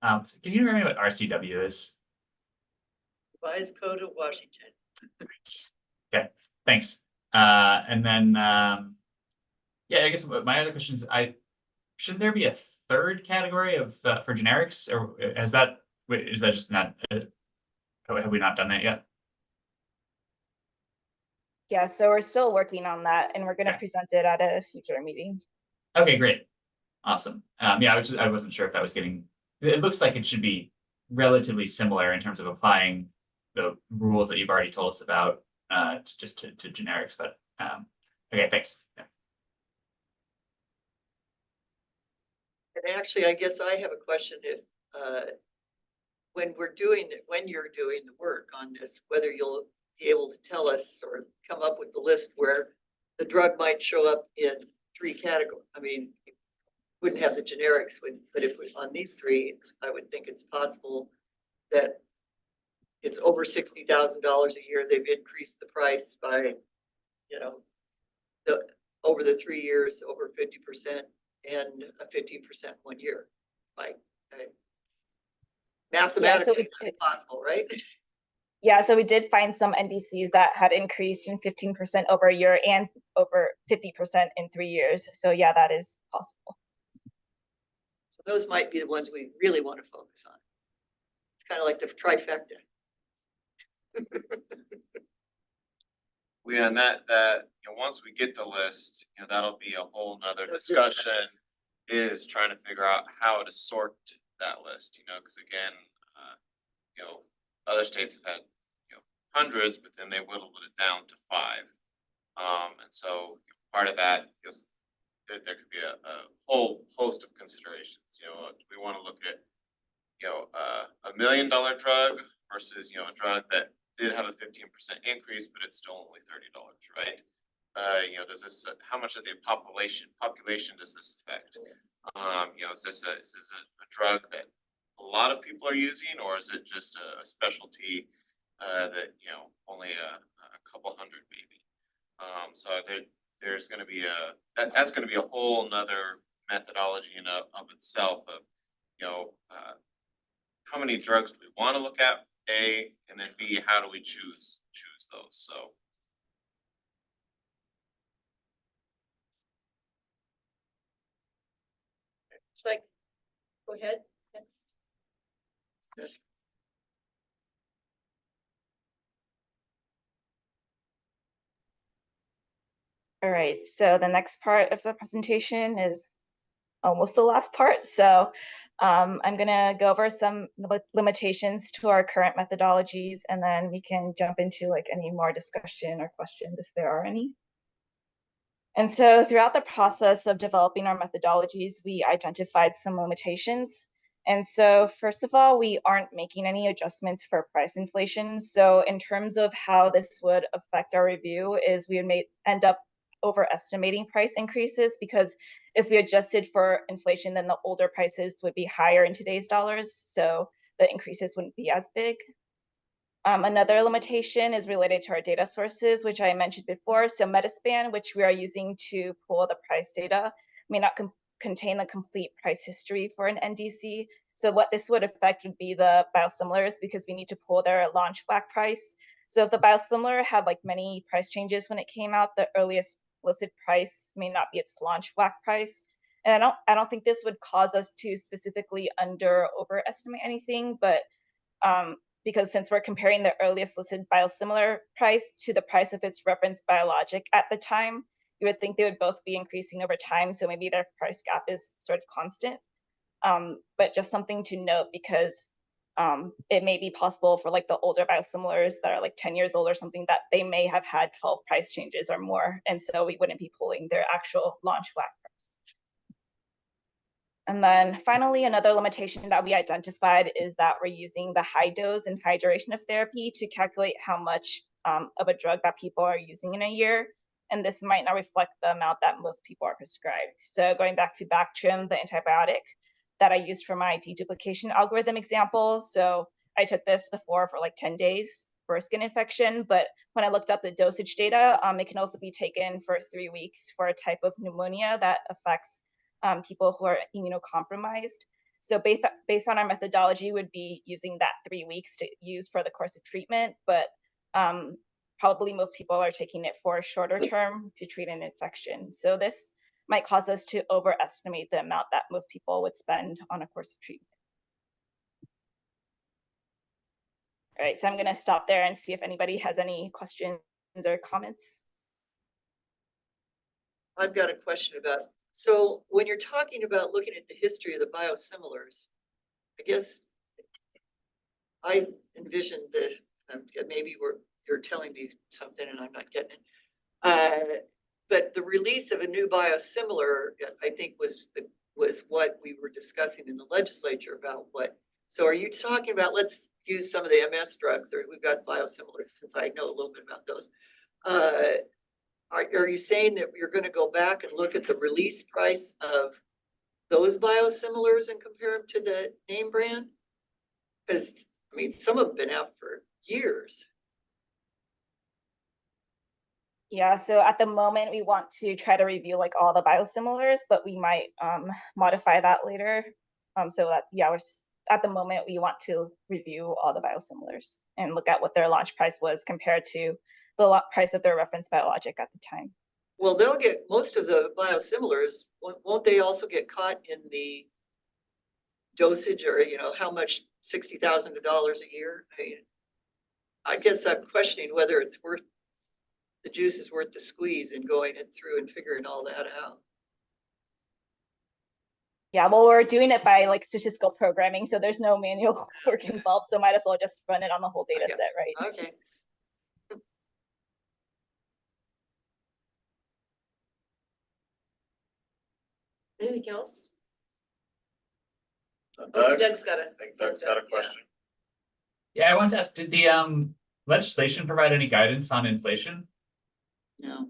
So can you remind me what RCW is? Revised Code of Washington. Okay, thanks. And then, yeah, I guess my other question is, should there be a third category of for generics, or is that just not have we not done that yet? Yeah, so we're still working on that and we're gonna Okay. present it at a future meeting. Okay, great. Awesome. Yeah, I wasn't sure if that was getting, it looks like it should be relatively similar in terms of applying the rules that you've already told us about, to generics, but, okay, thanks. Yeah. And actually, I guess I have a question if, when you're doing the work on this, whether you'll be able to tell us or come up with the list where the drug might show up in 3 categories. I mean, wouldn't have the generics, but if we, on these 3, I would think it's possible that it's over $60,000 a year. They've increased the price by, over the 3 years, over 50% and a 15% 1 year. Mathematically, it's possible, right? Yeah, so we did find some NDCs that had increased in 15% over a year and over 50% in 3 years. So yeah, that is possible. So those might be the ones we really want to focus on. It's kind of like the trifecta. And that, once we get the list, that'll be a whole nother discussion, is trying to figure out how to sort that list, because again, other states have had, hundreds, but then they whittled it down to 5. And so part of that is there could be a whole host of considerations. Do we want to look at, $1 million drug versus, a drug that did have a 15% increase, but it's still only $30, right? Does this, how much of the population does this affect? Is this a drug that a lot of people are using, or is it just a specialty that only a couple hundred maybe? So there's going to be that's going to be a whole nother methodology in of itself of how many drugs do we want to look at, A, and then B, how do we choose those? So. It's like, go ahead, next. All right, so the next part of the presentation is almost the last part. So I'm gonna go over some limitations to our current methodologies, and then we can jump into like any more discussion or questions if there are any. And so throughout the process of developing our methodologies, we identified some limitations. And so first of all, we aren't making any adjustments for price inflation. So in terms of how this would affect our review is we would end up overestimating price increases, because if we adjusted for inflation, then the older prices would be higher in today's dollars. So the increases wouldn't be as big. Another limitation is related to our data sources, which I mentioned before. So Metaspan, which we are using to pull the price data, may not contain the complete price history for an NDC. So what this would affect would be the biosimilars, because we need to pull their launch WAC price. So if the biosimilar had like many price changes when it came out, the earliest listed price may not be its launch WAC price. And I don't think this would cause us to specifically overestimate anything, but because since we're comparing the earliest listed biosimilar price to the price of its reference biologic at the time, you would think they would both be increasing over time. So maybe their price gap is sort of constant. But just something to note, because it may be possible for like the older biosimilars that are like 10 years old or something, that they may have had 12 price changes or more. And so we wouldn't be pulling their actual launch WAC price. And then finally, another limitation that we identified is that we're using the high dose and high duration of therapy to calculate how much of a drug that people are using in a year. And this might not reflect the amount that most people are prescribed. So going back to Bactrim, the antibiotic that I used for my deduplication algorithm example. So I took this before for like 10 days for a skin infection, but when I looked up the dosage data, it can also be taken for 3 weeks for a type of pneumonia that affects people who are immunocompromised. So based on our methodology, would be using that 3 weeks to use for the course of treatment, but probably most people are taking it for a shorter term to treat an infection. So this might cause us to overestimate the amount that most people would spend on a course of treatment. All right, so I'm gonna stop there and see if anybody has any questions or comments. I've got a question about, so when you're talking about looking at the history of the biosimilars, I guess I envisioned that, maybe you're telling me something and I'm not getting it. But the release of a new biosimilar, I think was what we were discussing in the legislature about what, so are you talking about, let's use some of the MS drugs, or we've got biosimilars, since I know a little bit about those. Are you saying that you're gonna go back and look at the release price of those biosimilars and compare them to the name brand? Because, I mean, some of them have been out for years. Yeah, so at the moment, we want to try to review like all the biosimilars, but we might modify that later. So that, yeah, at the moment, we want to review all the biosimilars and look at what their launch price was compared to the price of their reference biologic at the time. Well, they'll get, most of the biosimilars, won't they also get caught in the dosage, or, you know, how much, $60,000 a year? I guess I'm questioning whether it's worth, the juice is worth the squeeze in going it through and figuring all that out. Yeah, well, we're doing it by like statistical programming, so there's no manual work involved, so might as well just run it on the whole data set, right? Okay. Anything else? Doug, Doug's got a. I think Doug's got a question. Yeah, I want to ask, did the legislation provide any guidance on inflation? No.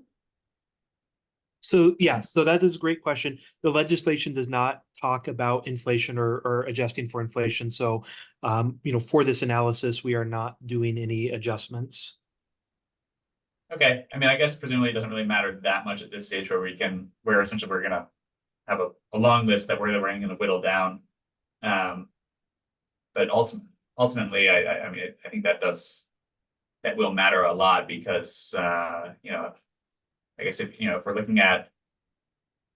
So yeah, so that is a great question. The legislation does not talk about inflation or adjusting for inflation. So, you know, for this analysis, we are not doing any adjustments. Okay, I mean, I guess presumably it doesn't really matter that much at this stage where essentially we're gonna have a long list that we're gonna whittle down. But ultimately, I mean, I think that will matter a lot because, you know, I guess if we're looking at,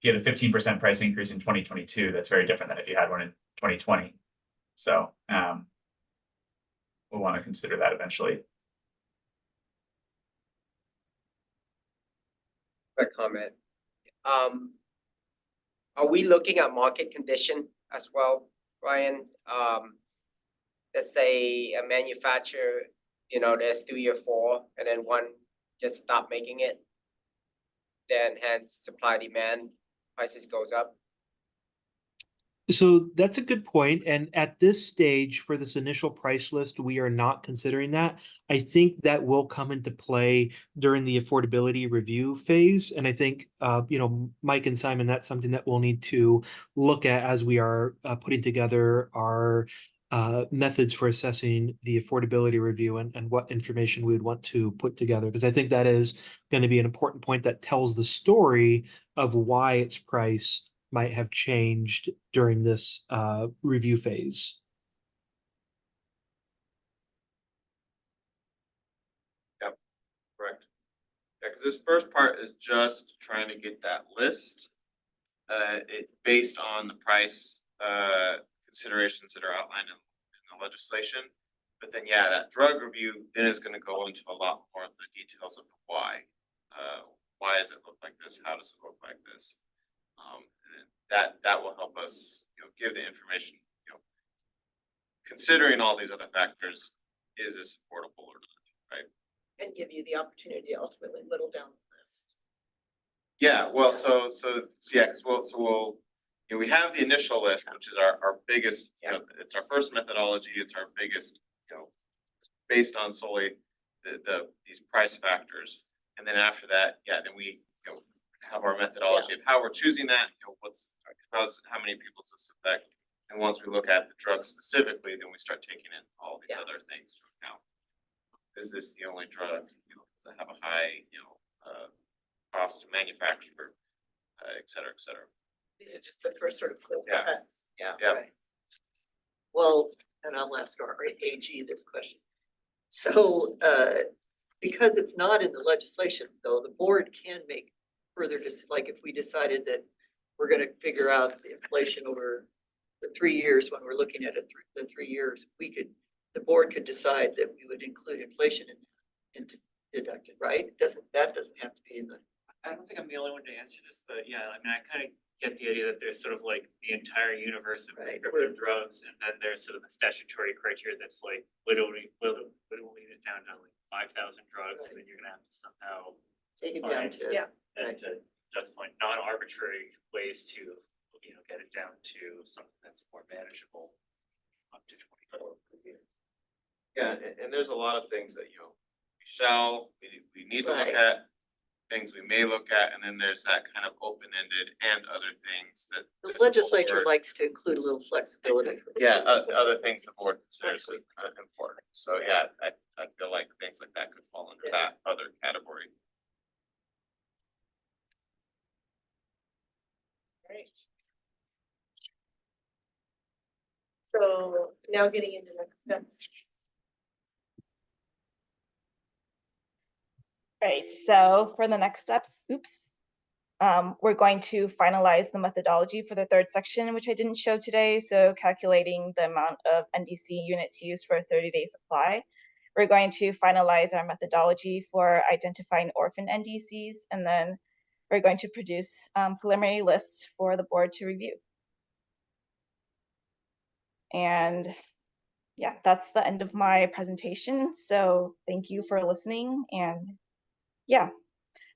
if you had a 15% price increase in 2022, that's very different than if you had one in 2020. So we'll want to consider that eventually. Quick comment. Are we looking at market condition as well, Ryan? Let's say a manufacturer, you know, there's 3 or 4, and then one just stop making it. Then hence supply demand, prices goes up. So that's a good point. And at this stage, for this initial price list, we are not considering that. I think that will come into play during the affordability review phase. And I think, you know, Mike and Simon, that's something that we'll need to look at as we are putting together our methods for assessing the affordability review and what information we would want to put together. Because I think that is going to be an important point that tells the story of why its price might have changed during this review phase. Yep, correct. Yeah, because this first part is just trying to get that list. It based on the price considerations that are outlined in the legislation. But then, yeah, that drug review then is going to go into a lot more of the details of the why. Why does it look like this? How does it look like this? And that will help us, you know, give the information, you know, considering all these other factors, is this affordable or not, right? And give you the opportunity to ultimately whittle down the list. Yeah, well, so yeah, because we'll, you know, we have the initial list, which is our biggest, you know, it's our first methodology, it's our biggest, you know, based on solely these price factors. And then after that, yeah, then we, you know, have our methodology of how we're choosing that, you know, how many people does this affect? And once we look at the drug specifically, then we start taking in all these other things to account. Is this the only drug, you know, to have a high, you know, cost to manufacture, et cetera, et cetera. These are just the first sort of quick Yeah. cuts. Yeah. Yeah. Right. Well, and I'll ask our AG this question. So, because it's not in the legislation, though, the board can make further, just like if we decided that we're gonna figure out the inflation over the 3 years when we're looking at it, the 3 years, we could the board could decide that we would include inflation in deducted, right? That doesn't have to be in the, I don't think I'm the only one to answer this, but yeah, I mean, I kind of get the idea that there's sort of like the entire universe of Right. prescription drugs, and then there's sort of the statutory criteria that's like whittling it down to like 5,000 drugs, and then you're gonna have to somehow, take it down to. Yeah. and to Doug's point, non-arbitrary ways to, get it down to something that's more manageable, up to 24 per year. Yeah, and there's a lot of things that, we need to look Right. at, things we may look at, and then there's that kind of open-ended and other things that. The legislature board- likes to include a little flexibility. Yeah, other things the board considers is important. So yeah, I feel like things like that could fall under Yeah. that other category. Right. So now getting into next steps. Right, so for the next steps, we're going to finalize the methodology for the third section, which I didn't show today. So calculating the amount of NDC units used for a 30-day supply. We're going to finalize our methodology for identifying orphan NDCs, and then we're going to produce preliminary lists for the board to review. And yeah, that's the end of my presentation. So thank you for listening, and yeah,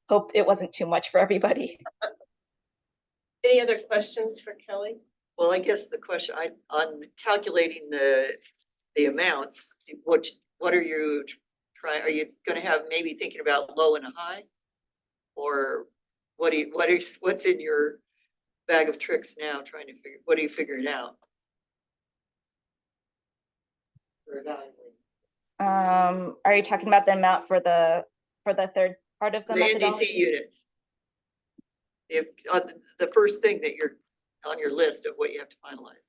hope it wasn't too much for everybody. Any other questions for Kelly? Well, I guess the question, on calculating the amounts, what are you are you gonna have maybe thinking about low and a high? Or what's in your bag of tricks now, what are you figuring out? Or evaluating? Are you talking about the amount for the third part of the The methodology? NDC units. If, the first thing that you're on your list of what you have to finalize.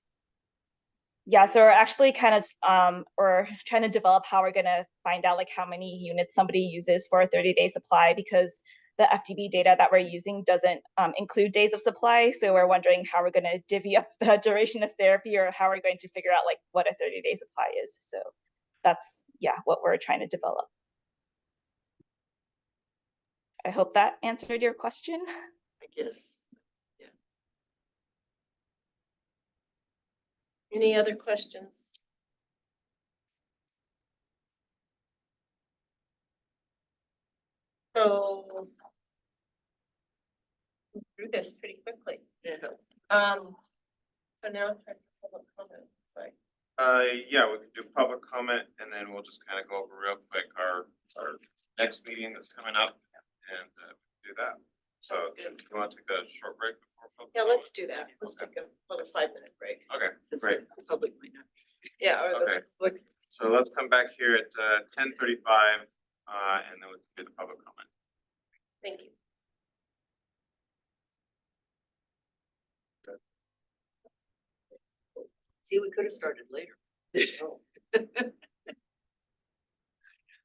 Yeah, so we're actually kind of we're trying to develop how we're gonna find out like how many units somebody uses for a 30-day supply, because the FDB data that we're using doesn't include days of supply. So we're wondering how we're gonna divvy up the duration of therapy, or how we're going to figure out like what a 30-day supply is. So that's, yeah, what we're trying to develop. I hope that answered your question. I guess. Any other questions? So we'll through this pretty quickly. Yeah. So now it's time for public comment. Sorry. Yeah, we can do public comment, and then we'll just kind of go over real quick our next meeting that's coming up, and do that. So Sounds good. do you want to take a short break before public? Yeah, comment? let's do that. Let's take a 5-minute break. Okay, Since great. the public might not. Yeah. Or the Okay. public. So let's come back here at 10:35, and then we can do the public comment. Thank you. See, we could have started later.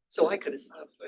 So I could have stopped.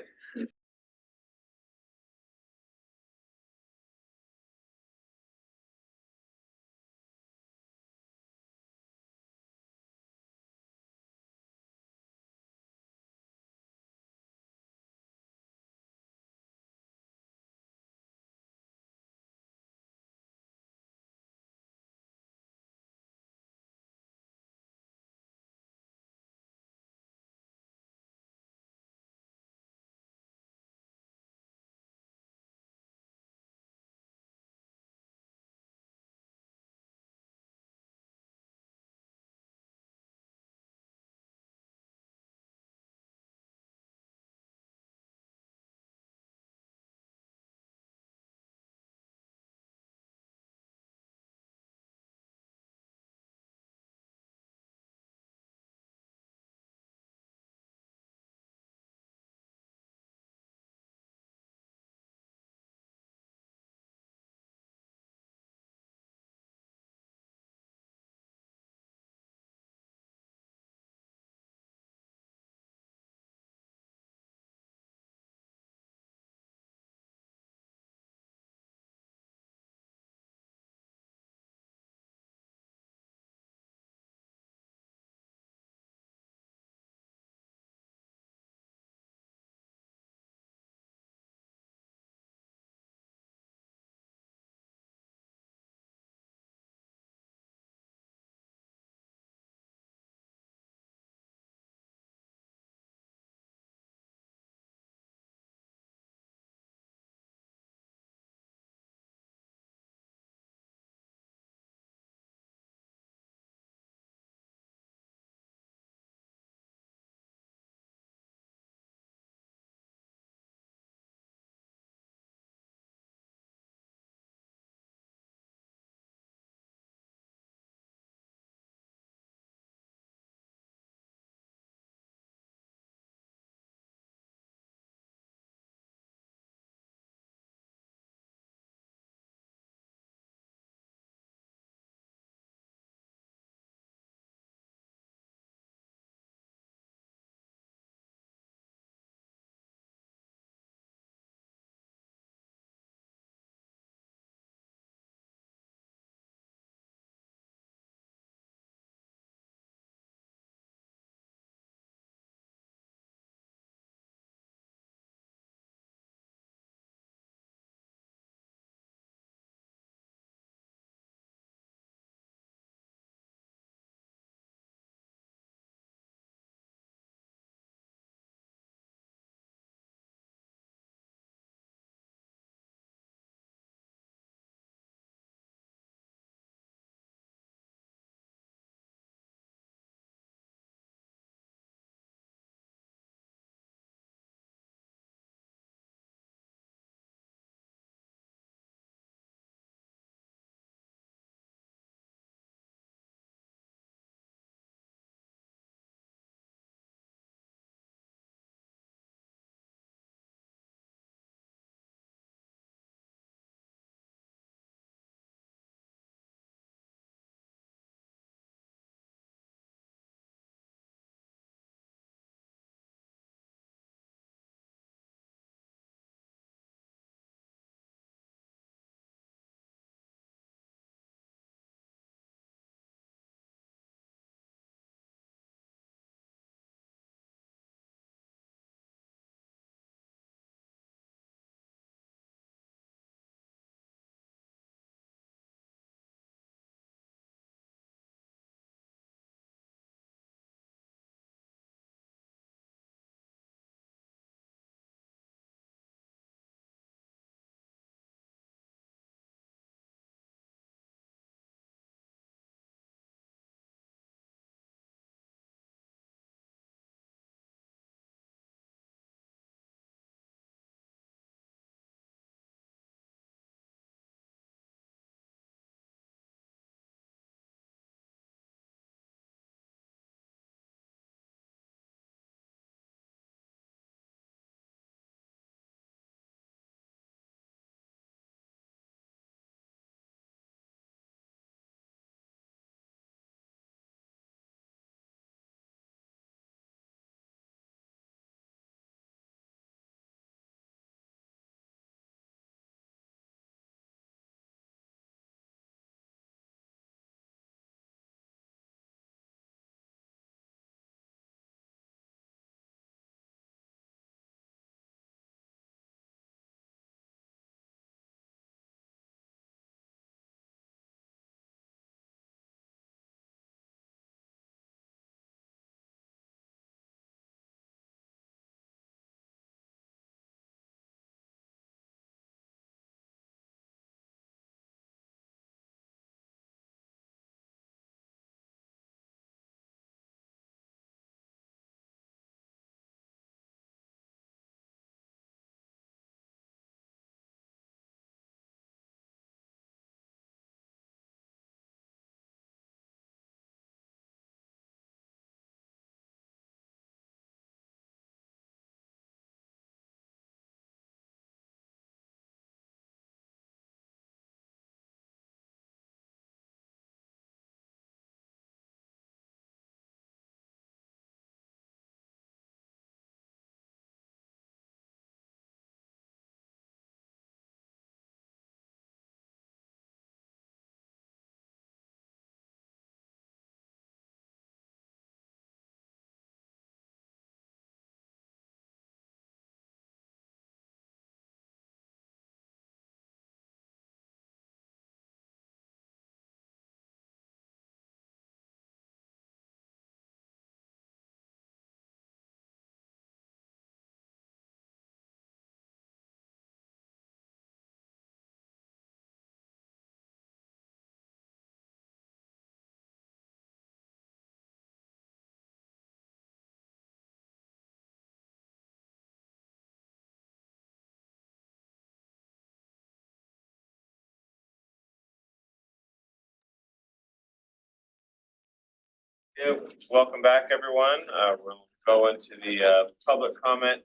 Yeah, welcome back, everyone. We'll go into the public comment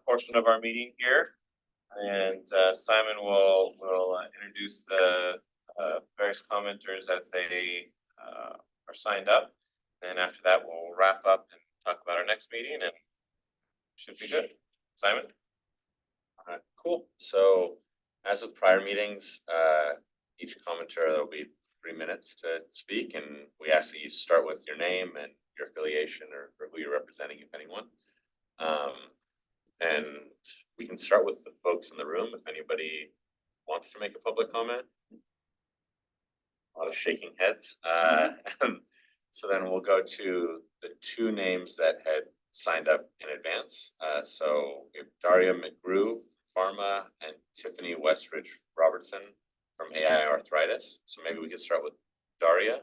portion of our meeting here. And Simon will introduce the various commenters as they are signed up. And after that, we'll wrap up and talk about our next meeting, and should be good. Simon? All right, cool. So as with prior meetings, each commenter, there'll be 3 minutes to speak, and we ask that you start with your name and your affiliation or who you're representing, if anyone. And we can start with the folks in the room if anybody wants to make a public comment. A lot of shaking heads. So then we'll go to the 2 names that had signed up in advance. So we have Daria McGrew, Pharma, and Tiffany Westridge Robertson from AI Arthritis. So maybe we could start with Daria,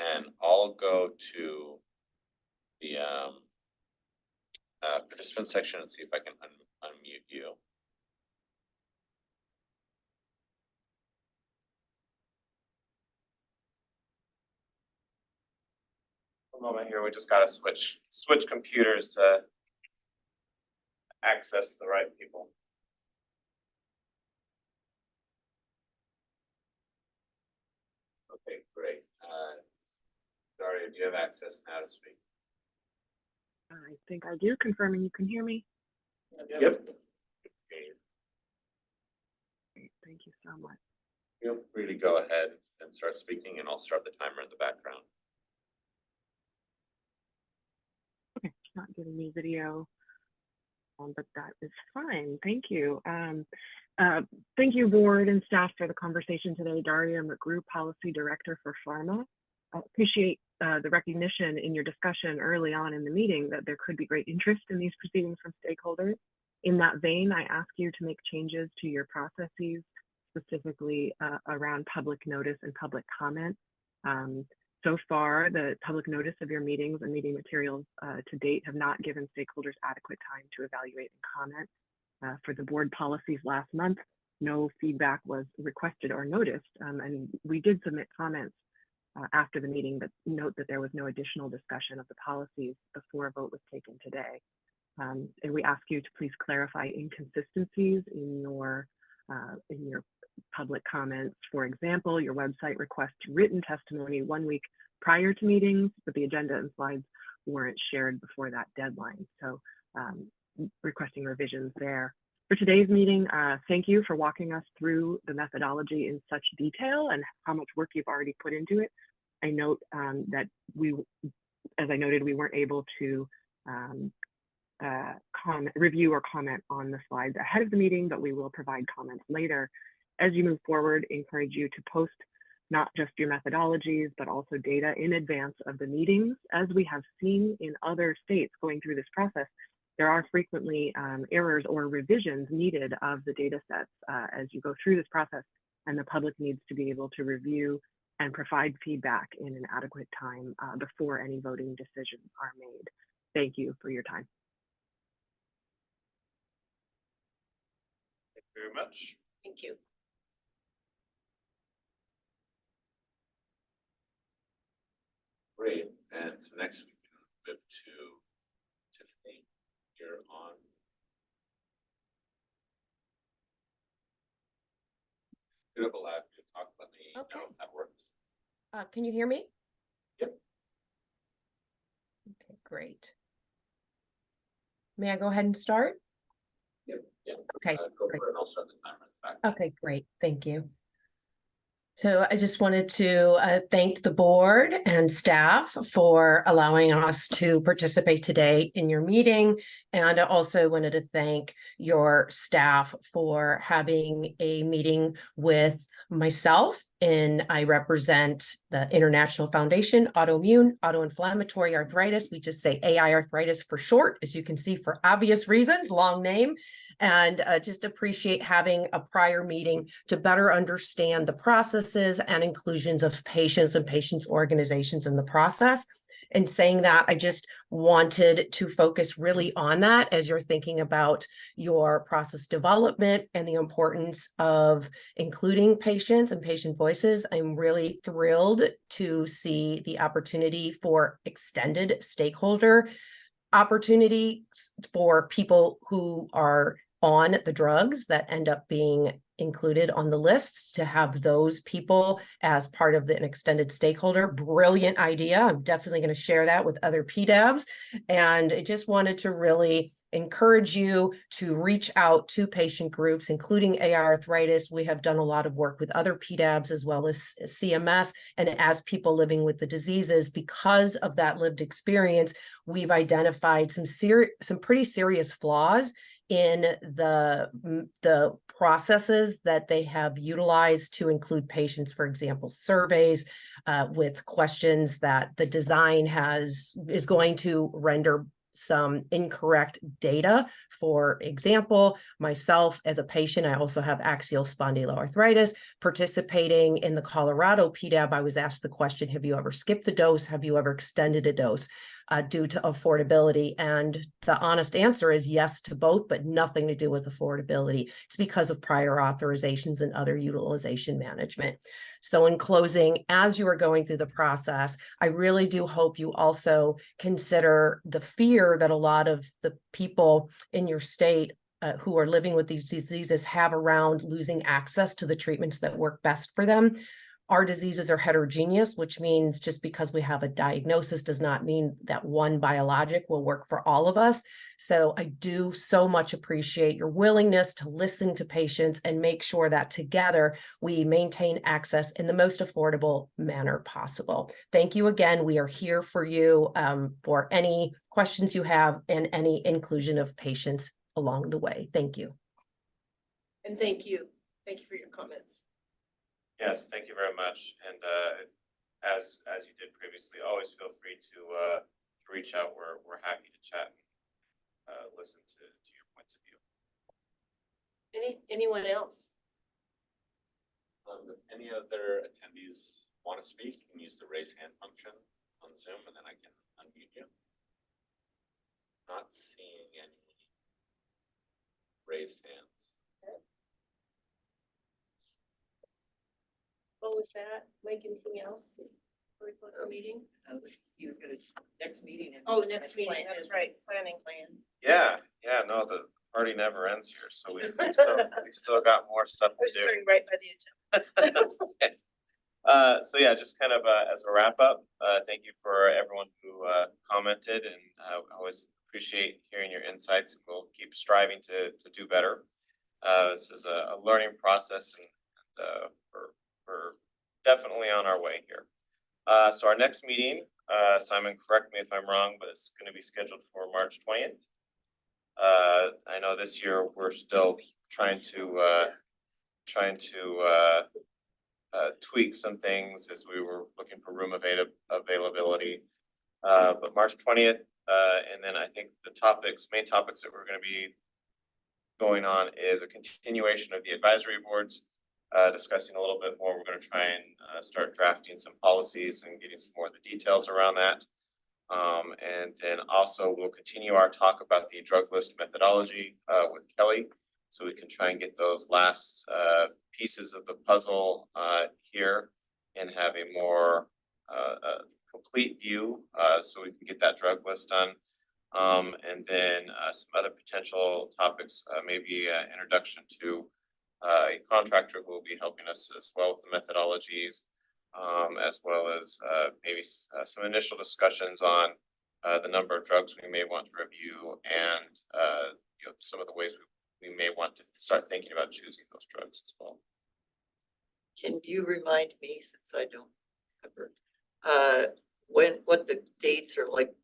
and I'll go to the participant section and see if I can unmute you. A moment here, we just gotta switch computers to access the right people. Okay, great. Daria, do you have access now to speak? I think I do, confirming you can hear me. Yep. Great, thank you so much. Feel free to go ahead and start speaking, and I'll start the timer in the background. Okay, it's not giving me video, but that is fine. Thank you. Thank you, board and staff, for the conversation today. Daria McGrew, Policy Director for Pharma. I appreciate the recognition in your discussion early on in the meeting that there could be great interest in these proceedings from stakeholders. In that vein, I ask you to make changes to your processes, specifically around public notice and public comment. So far, the public notice of your meetings and meeting materials to date have not given stakeholders adequate time to evaluate and comment. For the board policies last month, no feedback was requested or noticed, and we did submit comments after the meeting that note that there was no additional discussion of the policies before a vote was taken today. And we ask you to please clarify inconsistencies in your public comments. For example, your website requests written testimony 1 week prior to meetings, but the agenda and slides weren't shared before that deadline. So requesting revisions there. For today's meeting, thank you for walking us through the methodology in such detail and how much work you've already put into it. I note that as I noted, we weren't able to review or comment on the slides ahead of the meeting, but we will provide comments later. As you move forward, encourage you to post not just your methodologies, but also data in advance of the meetings. As we have seen in other states going through this process, there are frequently errors or revisions needed of the data sets as you go through this process, and the public needs to be able to review and provide feedback in an adequate time before any voting decisions are made. Thank you for your time. Thank you very much. Thank you. Great. And so next we can move to Tiffany. You're on. Put up a loud talk. Let me know if that works. Can you hear me? Yep. Okay, great. May I go ahead and start? Yep. Yeah. Okay, Go great. for it. I'll start the timer in the back. Okay, great. Thank you. So I just wanted to thank the board and staff for allowing us to participate today in your meeting. And I also wanted to thank your staff for having a meeting with myself. And I represent the International Foundation Autoinflammatory Arthritis. We just say AI Arthritis for short, as you can see, for obvious reasons, long name. And just appreciate having a prior meeting to better understand the processes and inclusions of patients and patients' organizations in the process. in saying that, I just wanted to focus really on that as you're thinking about your process development and the importance of including patients and patient voices. I'm really thrilled to see the opportunity for extended stakeholder opportunity for people who are on the drugs that end up being included on the lists, to have those people as part of an extended stakeholder. Brilliant idea. I'm definitely going to share that with other PDABs. And I just wanted to really encourage you to reach out to patient groups, including AR arthritis. We have done a lot of work with other PDABs as well as CMS. And as people living with the diseases, because of that lived experience, we've identified some pretty serious flaws in the processes that they have utilized to include patients, for example, surveys with questions that the design is going to render some incorrect data. For example, myself as a patient, I also have axial spondyloarthritis. Participating in the Colorado PDAB, I was asked the question, have you ever skipped a dose? Have you ever extended a dose? Due to affordability? And the honest answer is yes to both, but nothing to do with affordability. It's because of prior authorizations and other utilization management. So in closing, as you are going through the process, I really do hope you also consider the fear that a lot of the people in your state who are living with these diseases have around losing access to the treatments that work best for them. Our diseases are heterogeneous, which means just because we have a diagnosis does not mean that one biologic will work for all of us. So I do so much appreciate your willingness to listen to patients and make sure that together we maintain access in the most affordable manner possible. Thank you again. We are here for you for any questions you have and any inclusion of patients along the way. Thank you. And thank you. Thank you for your comments. Yes, thank you very much. And as you did previously, always feel free to reach out. We're happy to chat and listen to your points of view. Anyone else? If any other attendees want to speak, you can use the raise hand function on Zoom, and then I can unmute you. Not seeing any raised hands. Well, with that, Mike, anything else? Before we close the meeting? He was gonna, next meeting. and Oh, he's next gonna meeting, plan that's it. right, planning plan. Yeah, no, the party never ends here. So we still got more stuff I to was do. going right by the agenda. So yeah, just kind of as a wrap up, thank you for everyone who commented, and I always appreciate hearing your insights. We'll keep striving to do better. This is a learning process, and we're definitely on our way here. So our next meeting, Simon, correct me if I'm wrong, but it's going to be scheduled for March 20th. I know this year we're still trying to tweak some things as we were looking for room availability. But March 20th, and then I think the main topics that we're going to be going on is a continuation of the advisory boards, discussing a little bit more. We're going to try and start drafting some policies and getting some more of the details around that. And then also we'll continue our talk about the drug list methodology with Kelly, so we can try and get those last pieces of the puzzle here and have a more complete view, so we can get that drug list done. And then some other potential topics, maybe introduction to a contractor who will be helping us as well with the methodologies, as well as maybe some initial discussions on the number of drugs we may want to review, and some of the ways we may want to start thinking about choosing those drugs as well. Can you remind me, since I don't remember, what the dates are like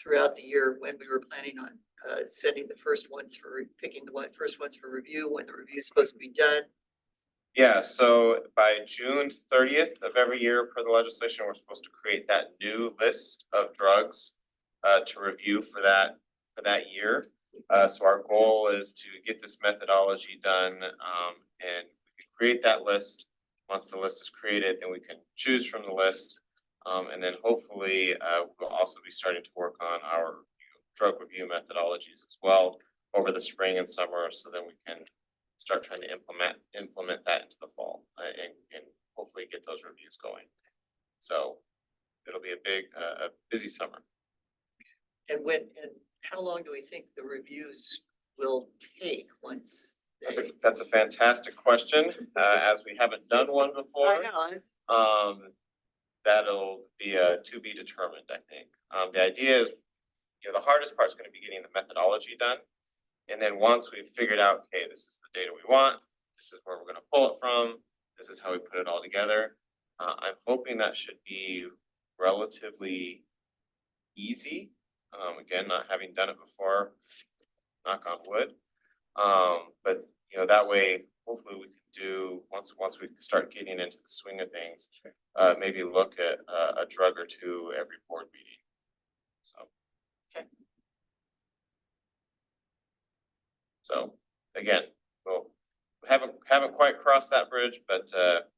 throughout the year, when we were planning on sending the first ones picking the first ones for review, when the review is supposed to be done? Yeah, so by June 30th of every year per the legislation, we're supposed to create that new list of drugs to review for that year. So our goal is to get this methodology done, and we can create that list. Once the list is created, then we can choose from the list And then hopefully, we'll also be starting to work on our drug review methodologies as well over the spring and summer, so then we can start trying to implement that into the fall, and hopefully get those reviews going. So it'll be a busy summer. And how long do we think the reviews will take once they? That's a fantastic question, as we haven't done one before. That'll be to be determined, I think. The idea is, the hardest part is going to be getting the methodology done. And then once we've figured out, okay, this is the data we want, this is where we're going to pull it from, this is how we put it all together. I'm hoping that should be relatively easy. Again, not having done it before, knock on wood. But that way, hopefully we can do, once we start getting into the swing of things, maybe look at a drug or two every board meeting. So. Okay. So again, we haven't quite crossed that bridge, but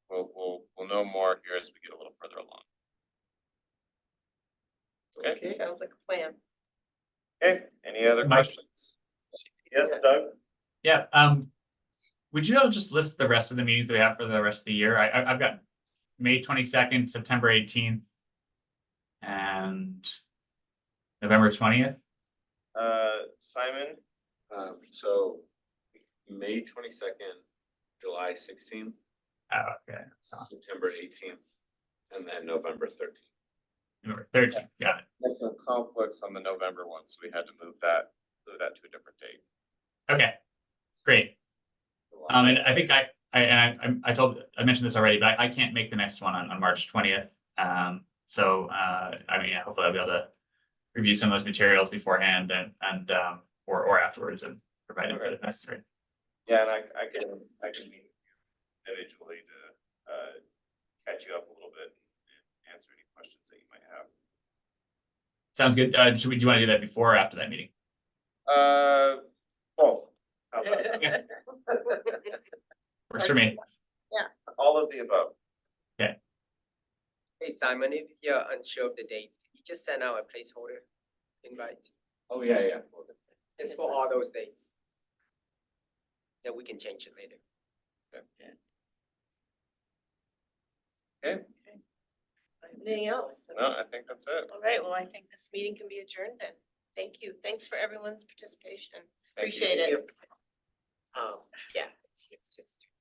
we'll know more here as we get a little further along. Okay. Sounds like a plan. Okay. Any other Mike? questions? Yes, Doug. Yeah, would you just list the rest of the meetings that we have for the rest of the year? I've got May 22nd, September 18th, and November 20th. Simon. So May 22nd, July 16th, Oh, okay. September 18th, and then November 13th. November 13th, got it. Had some conflicts on the November one, so we had to move that to a different date. Okay, great. And I think I mentioned this already, but I can't make the next one on March 20th. So hopefully I'll be able to review some of those materials beforehand and or afterwards and provide input if necessary. Yeah, and I can meet you individually to catch you up a little bit and answer any questions that you might have. Sounds good. Do you want to do that before or after that meeting? Both. Works for me. All of the above. Hey Simon, if you're unsure of the date, you just send out a placeholder invite. Oh, yeah. It's for all those dates. Then we can change it later. Okay. Anything else? No, I think that's it. All right, well, I think this meeting can be adjourned then. Thank you. Thanks for everyone's participation. Thank you. Appreciate it. Yeah, it's just.